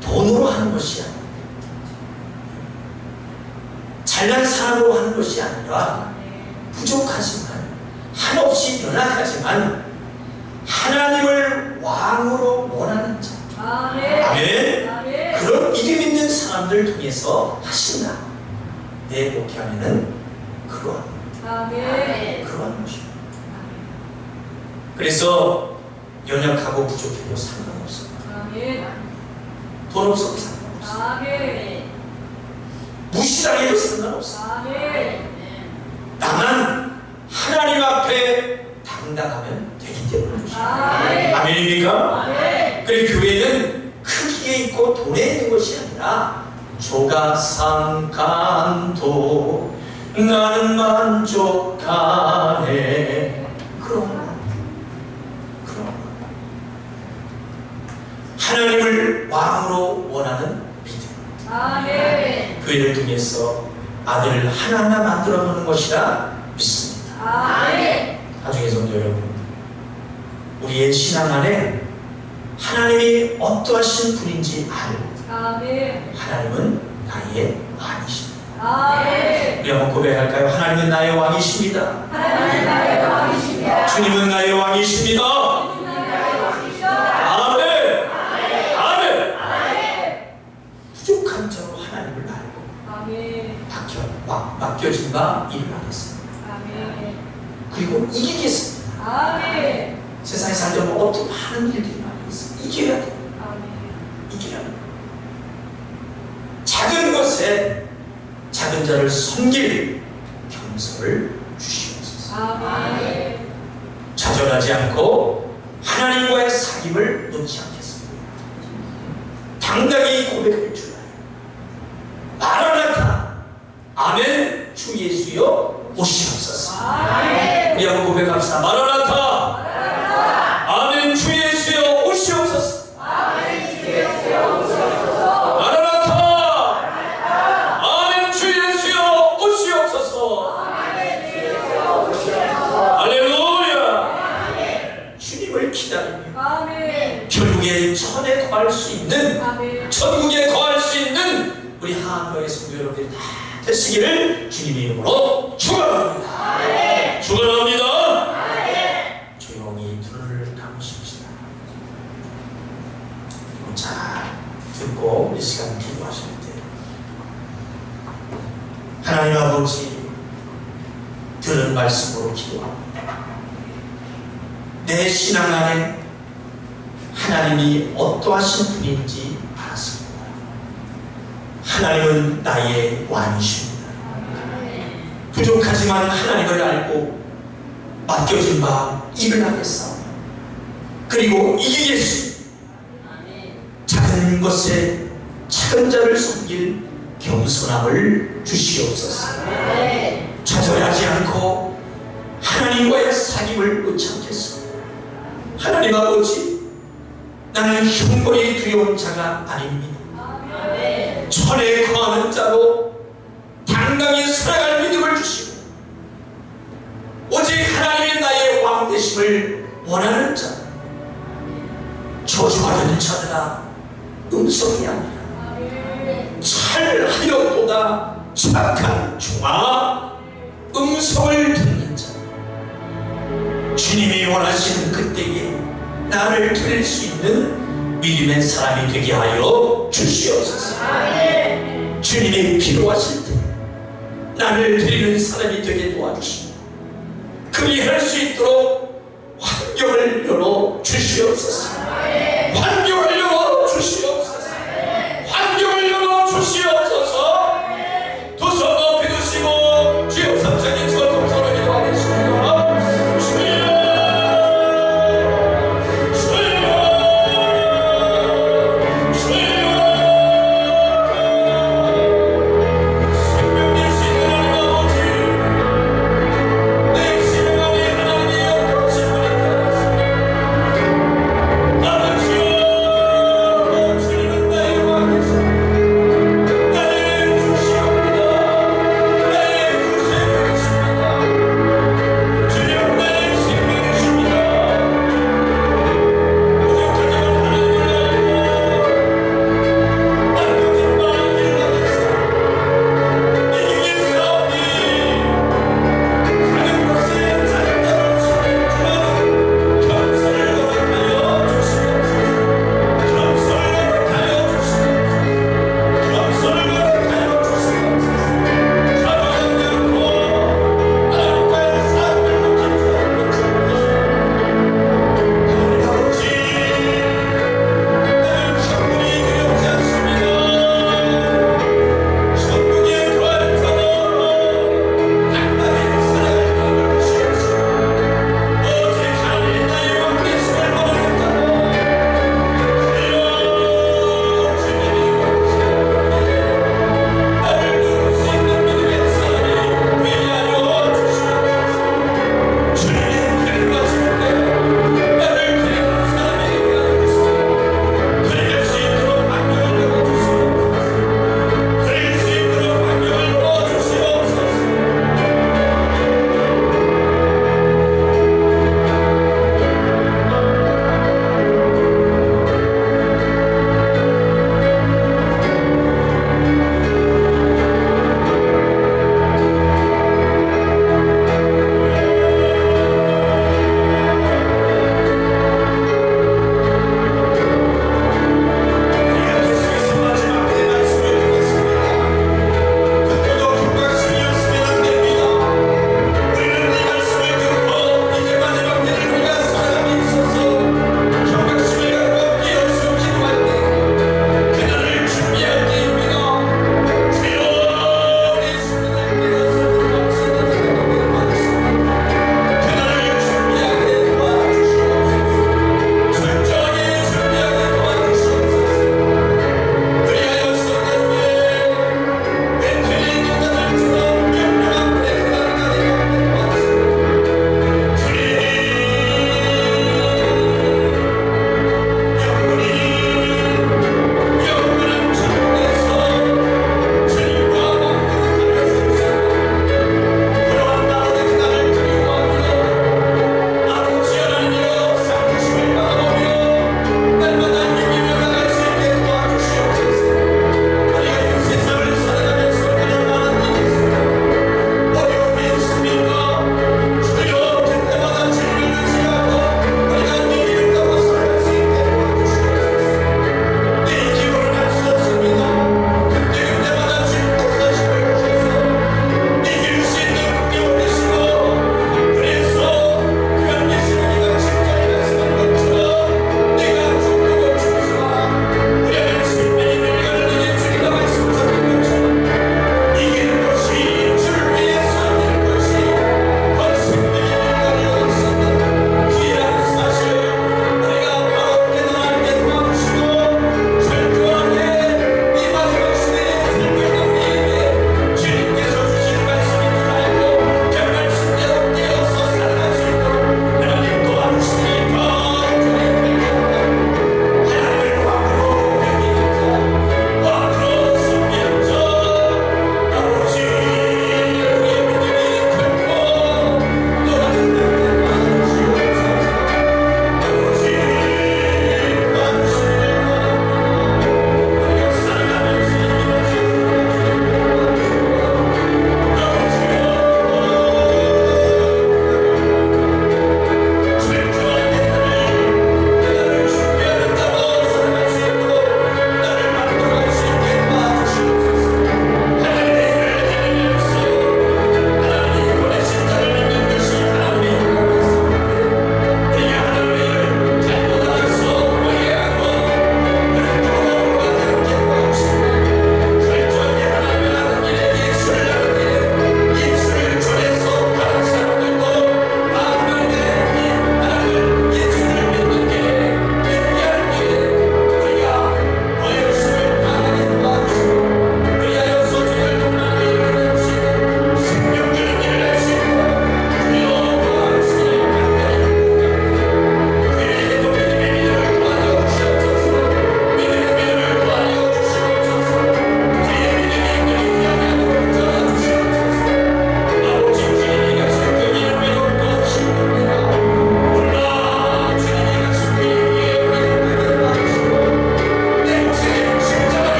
[SPEAKER 1] 돈으로 하는 것이 아니라 잘난 사람으로 하는 것이 아니라 부족하지만 한없이 연약하지만 하나님을 왕으로 원하는 자,
[SPEAKER 3] 아멘.
[SPEAKER 1] 아멘.
[SPEAKER 3] 아멘.
[SPEAKER 1] 그런 믿음 있는 사람들 통해서 하신다. 내 목회 안에는 그러한
[SPEAKER 3] 아멘.
[SPEAKER 1] 것입니다. 그래서 연약하고 부족해도 상관없어요.
[SPEAKER 3] 아멘.
[SPEAKER 1] 돈 없어도 상관없어요.
[SPEAKER 3] 아멘.
[SPEAKER 1] 무시당해도 상관없어요.
[SPEAKER 3] 아멘.
[SPEAKER 1] 다만 하나님 앞에 당당하면 되기 때문에
[SPEAKER 3] 아멘.
[SPEAKER 1] 아멘입니까?
[SPEAKER 3] 아멘.
[SPEAKER 1] 그래 교회는 크기에 있고 돈에 있는 것이 아니라 조가상간도 나는 만족하네. 그런 하나님을 왕으로 원하는 믿음,
[SPEAKER 3] 아멘.
[SPEAKER 1] 교회를 통해서 아들을 하나하나 만들어가는 것이라 믿습니다.
[SPEAKER 3] 아멘.
[SPEAKER 1] 나중에 성도 여러분, 우리의 신앙 안에 하나님이 어떠하신 분인지 알고
[SPEAKER 3] 아멘.
[SPEAKER 1] 하나님은 나의 왕이십니다.
[SPEAKER 3] 아멘.
[SPEAKER 1] 우리 한번 고백할까요? 하나님은 나의 왕이십니다.
[SPEAKER 3] 하나님 나의 왕이십니다.
[SPEAKER 1] 주님은 나의 왕이십니다.
[SPEAKER 3] 나의 왕이십니다.
[SPEAKER 1] 아멘. 아멘.
[SPEAKER 3] 아멘.
[SPEAKER 1] 부족한 자로 하나님을 알고
[SPEAKER 3] 아멘.
[SPEAKER 1] 맡겨진 바 일을 하겠습니다.
[SPEAKER 3] 아멘.
[SPEAKER 1] 그리고 이기겠습니다.
[SPEAKER 3] 아멘.
[SPEAKER 1] 세상에 살다 보면 어떤 많은 일들이 많이 있어요. 이겨야 돼요.
[SPEAKER 3] 아멘.
[SPEAKER 1] 이겨야 돼요. 작은 것에 작은 자를 섬길 겸손을 주시옵소서.
[SPEAKER 3] 아멘.
[SPEAKER 1] 좌절하지 않고 하나님과의 사귐을 놓지 않겠습니다. 당당히 고백할 줄 알아요. 마라나타, 아멘. 주 예수여 오시옵소서.
[SPEAKER 3] 아멘.
[SPEAKER 1] 우리 한번 고백합시다. 마라나타, 아멘. 주 예수여 오시옵소서.
[SPEAKER 3] 아멘. 주 예수여 오시옵소서.
[SPEAKER 1] 마라나타, 아멘. 주 예수여 오시옵소서.
[SPEAKER 3] 아멘. 주 예수여 오시옵소서.
[SPEAKER 1] 할렐루야. 주님을 기다리며
[SPEAKER 3] 아멘.
[SPEAKER 1] 결국에 천에 거할 수 있는,
[SPEAKER 3] 아멘.
[SPEAKER 1] 천국에 거할 수 있는 우리 한국의 성도 여러분들이 다 되시기를 주님의 이름으로 축원합니다. 축원합니다. 조용히 눈을 감으십시다. 그리고 잘 듣고 이 시간 기도하실 때 하나님 아버지 들은 말씀으로 기도합니다. 내 신앙 안에 하나님이 어떠하신 분인지 알았습니다. 하나님은 나의 왕이십니다. 부족하지만 하나님을 알고 맡겨진 바 일을 하겠사오며 그리고 이기겠습니다. 작은 것에 작은 자를 섬길 겸손함을 주시옵소서. 좌절하지 않고 하나님과의 사귐을 놓지 않겠습니다. 하나님 아버지, 나는 형벌이 두려운 자가 아닙니다. 천에 거하는 자로 당당히 살아갈 믿음을 주시고 오직 하나님의 나의 왕 되심을 원하는 자, 저주받은 자들아 음성이 아니라 찰하여도다 착한 종아 음성을 듣는 자, 주님이 원하시는 그때에 나를 드릴 수 있는 믿음의 사람이 되게 하여 주시옵소서. 주님이 필요하실 때 나를 드리는 사람이 되게 도와주시고 그리할 수 있도록 환경을 열어 주시옵소서. 환경을 열어 주시옵소서. 환경을 열어 주시옵소서. 두 손 높이 드시고 주여 삼천인 주와 동서로 기도하겠습니다. 주여 주여 주여 생명 되시는 하나님 아버지 내 생명이 하나님의 역사하신 분이 되었습니다. 나는 주의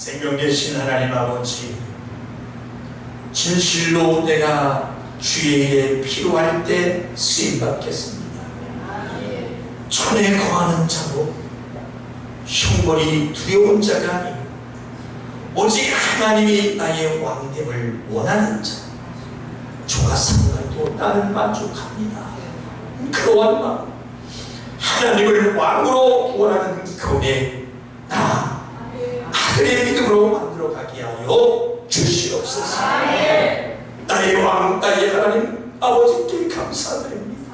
[SPEAKER 1] 생명 되신 하나님 아버지, 진실로 내가 주의 일에 필요할 때 쓰임받겠습니다. 천에 거하는 자로 형벌이 두려운 자가 아니고 오직 하나님이 나의 왕됨을 원하는 자, 주가 상관도 나를 만족합니다. 그러한 마음, 하나님을 왕으로 원하는 교회 나 아들의 믿음으로 만들어가게 하여 주시옵소서. 나의 왕, 나의 하나님 아버지께 감사드립니다.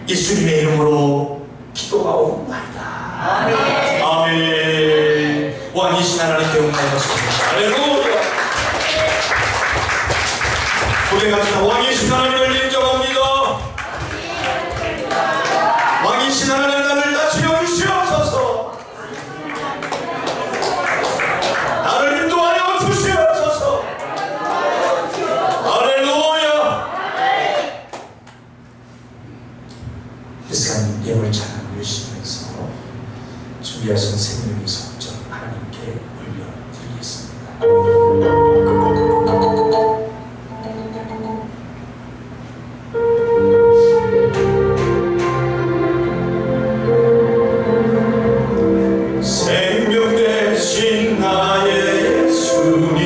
[SPEAKER 1] 예수님의 이름으로 기도하옵나이다. 아멘. 왕이신 하나님께 영광받습니다. 할렐루야. 고백합시다. 왕이신 하나님을 인정합니다. 왕이신 하나님 나를 다스려 주시옵소서. 나를 인도하여 주시옵소서. 할렐루야. 이 시간 예물 찬양 올리시면서 준비하신 생명의 속전 하나님께 올려드리겠습니다. 생명 대신 나의 예수님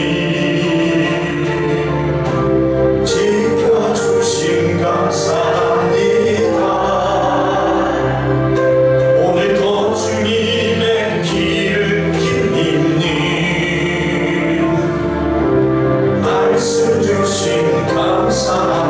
[SPEAKER 1] 지켜주신 감사합니다. 오늘도 주님의 길을 길리니 말씀 주신 감사합니다.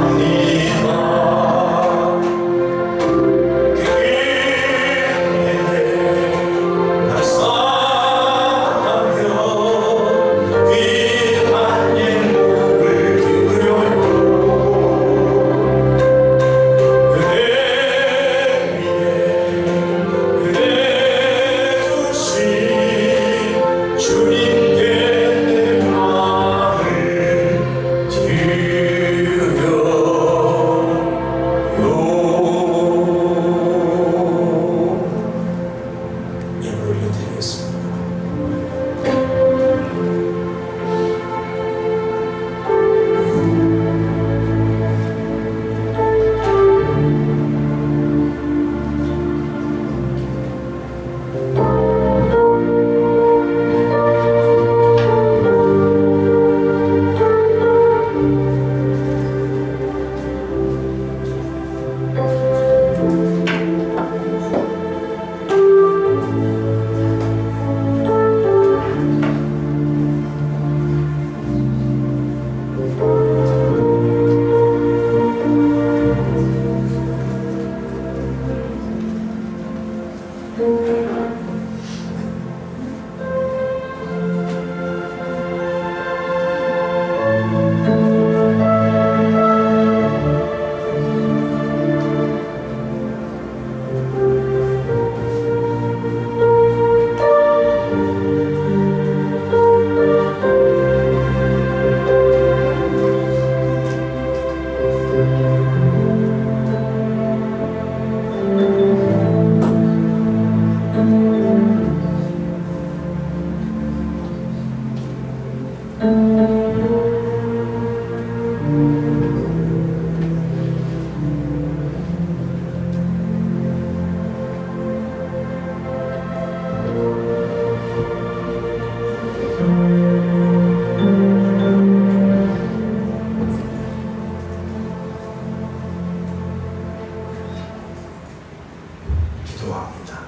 [SPEAKER 1] 기도합니다.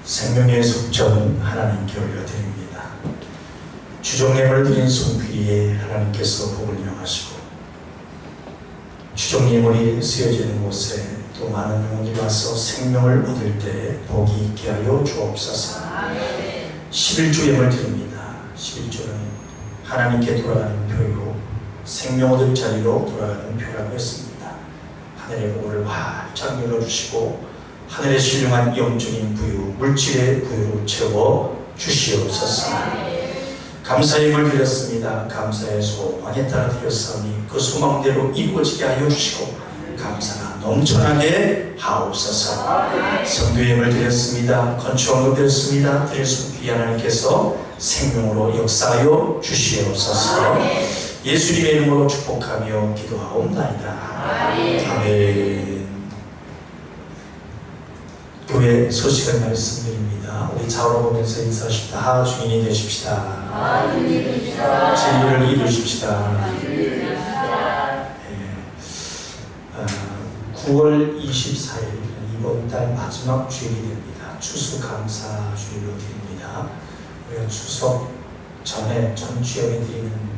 [SPEAKER 1] 생명의 속전 하나님께 올려드립니다. 주정예물 드린 손귀리에 하나님께서 복을 명하시고 주정예물이 쓰여지는 곳에 또 많은 영혼이 와서 생명을 얻을 때 복이 있게 하여 주옵소서. 11조 예물 드립니다. 11조는 하나님께 돌아가는 표로 생명 얻을 자리로 돌아가는 표라고 했습니다. 하늘의 복을 활짝 열어주시고 하늘의 신령한 영적인 부유, 물질의 부유로 채워 주시옵소서. 감사의 힘을 드렸습니다. 감사의 소망에 따라 드렸사오니 그 소망대로 이루어지게 하여 주시고 감사가 넘쳐나게 하옵소서. 성교예물 드렸습니다. 건축원금 드렸습니다. 드렸으면 귀한 하나님께서 생명으로 역사하여 주시옵소서. 예수님의 이름으로 축복하며 기도하옵나이다. 아멘. 교회 소식을 말씀드립니다. 우리 좌우로 보면서 인사하십시다. 주인이 되십시다. 진리를 이루십시다. 9월 24일 이번 달 마지막 주일이 됩니다. 추수감사주일로 드립니다. 우리가 추석 전에 전 주일에 드리는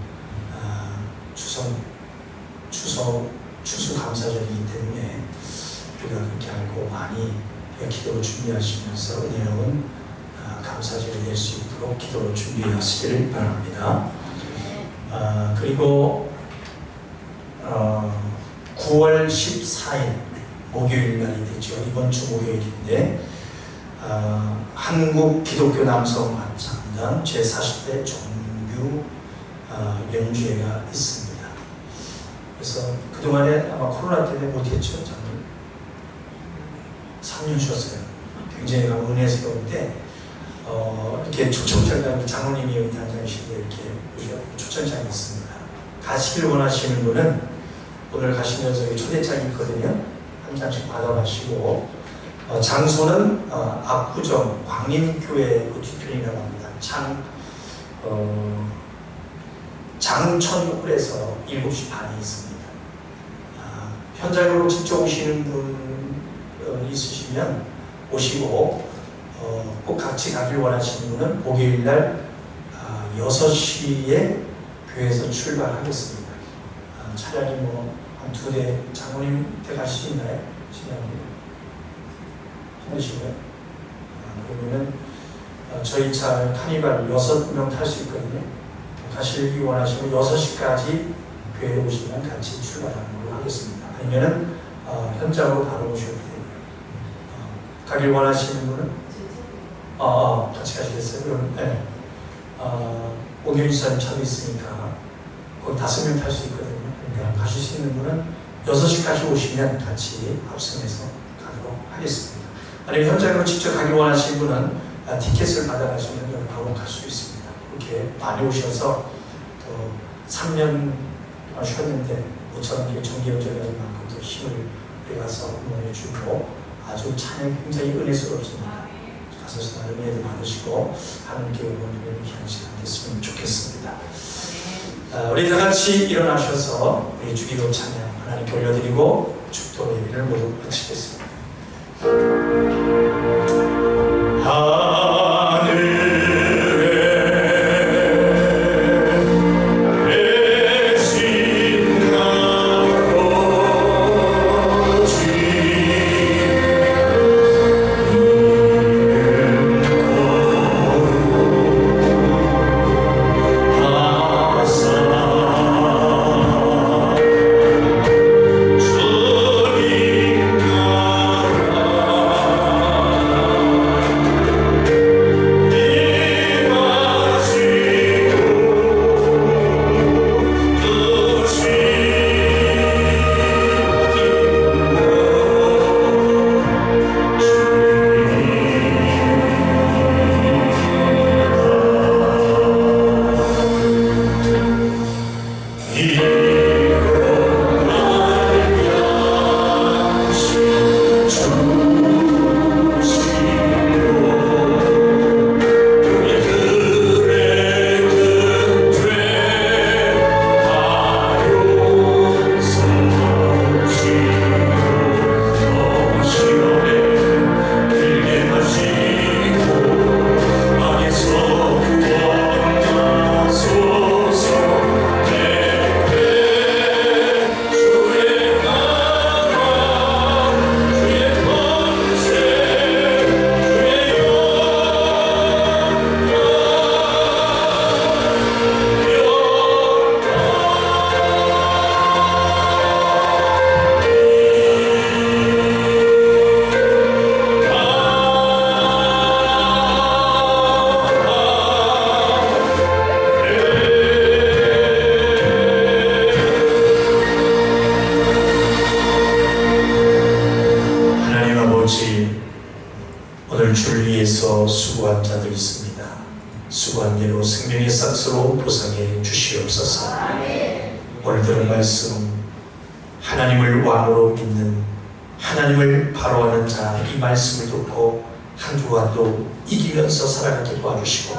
[SPEAKER 1] 추수감사절이기 때문에 우리가 그렇게 알고 많이 기도로 준비하시면서 은혜로운 감사절이 될 수 있도록 기도로 준비하시기를 바랍니다. 그리고 9월 14일 목요일 날이 되죠. 이번 주 목요일인데 한국 기독교 남성 합창단 제40대 정규 연주회가 있습니다. 그래서 그동안에 아마 코로나 때문에 못했죠. 3년 쉬었어요. 굉장히 은혜스러운데 이렇게 초청장이 장로님이 여기 단장이신데 이렇게 초청장이 있습니다. 가시길 원하시는 분은 오늘 가시면서 여기 초대장이 있거든요. 한 장씩 받아가시고 장소는 압구정 광림교회 그 뒤편이라고 합니다. 장천홀에서 7시 반에 있습니다. 현장으로 직접 오시는 분 있으시면 오시고 꼭 같이 가길 원하시는 분은 목요일날 6시에 교회에서 출발하겠습니다. 차량이 한 2대 장모님 때 갈 수 있나요? 신랑님? 힘드시고요. 그러면은 저희 차 카니발 6명 탈 수 있거든요. 가시기 원하시면 6시까지 교회에 오시면 같이 출발하는 걸로 하겠습니다. 아니면은 현장으로 바로 오셔도 되고요. 가길 원하시는 분은 같이 가시겠어요? 그럼 네. 오경희 사님 차도 있으니까 거기 5명 탈 수 있거든요. 그러니까 가실 수 있는 분은 6시까지 오시면 같이 합성해서 가도록 하겠습니다. 아니면 현장으로 직접 가기 원하시는 분은 티켓을 받아가시면 바로 갈 수 있습니다. 그렇게 많이 오셔서 또 3년 쉬었는데 모처럼 정기연주를 가진 만큼 더 힘을 내가서 응원해주고 아주 찬양 굉장히 은혜스럽습니다. 가서 나름 은혜도 받으시고 하나님께 응원하는 귀한 시간 됐으면 좋겠습니다. 우리 다 같이 일어나셔서 우리 주기도 찬양 하나님께 올려드리고 축도 예배를 모두 마치겠습니다. 수고한 대로 생명의 싹스로 보상해 주시옵소서. 오늘 들은 말씀, 하나님을 왕으로 믿는, 하나님을 바로하는 자, 이 말씀을 듣고 한 주간도 이기면서 살아가게 도와주시고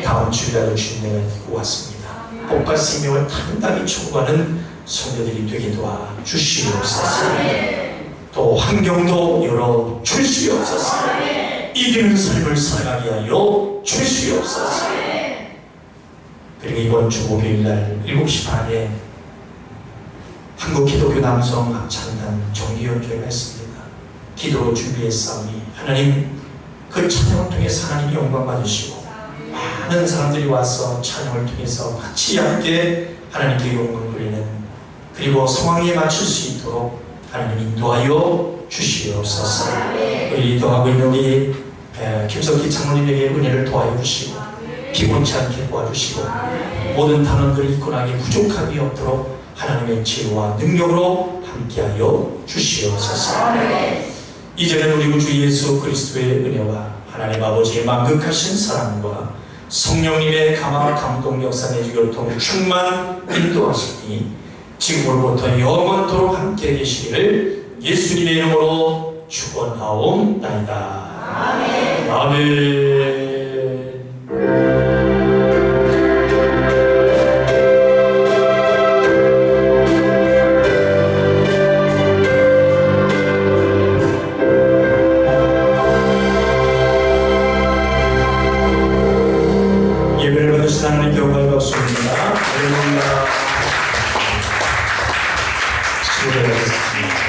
[SPEAKER 1] 다음 주일날도 주님을 이기고 왔습니다. 복과 생명을 당당히 추구하는 성도들이 되게 도와주시옵소서. 또 환경도 열어 주시옵소서. 이기는 삶을 살아가게 하여 주시옵소서. 그리고 이번 주 목요일날 7시 반에 한국기독교 남성 합창단 정기연주회가 있습니다. 기도로 준비했사오니 하나님 그 찬양을 통해서 하나님이 영광 받으시고 많은 사람들이 와서 찬양을 통해서 같이 함께 하나님께 영광을 드리는, 그리고 상황에 맞출 수 있도록 하나님 인도하여 주시옵소서. 리더하고 있는 우리 김석희 장로님에게 은혜를 도와여 주시고 피곤치 않게 도와주시고 모든 단원들을 이끌어가기 부족함이 없도록 하나님의 지혜와 능력으로 함께하여 주시옵소서. 이제는 우리 구주 예수 그리스도의 은혜와 하나님 아버지의 만극하신 사랑과 성령님의 감화 감동 역사 내주 교통 충만 인도하시니 지금으로부터 영원토록 함께 계시기를 예수님의 이름으로 축원하옵나이다. 아멘. 아멘. 예배를 받으신 하나님 경배를 받습니다. 할렐루야. 수고하셨습니다.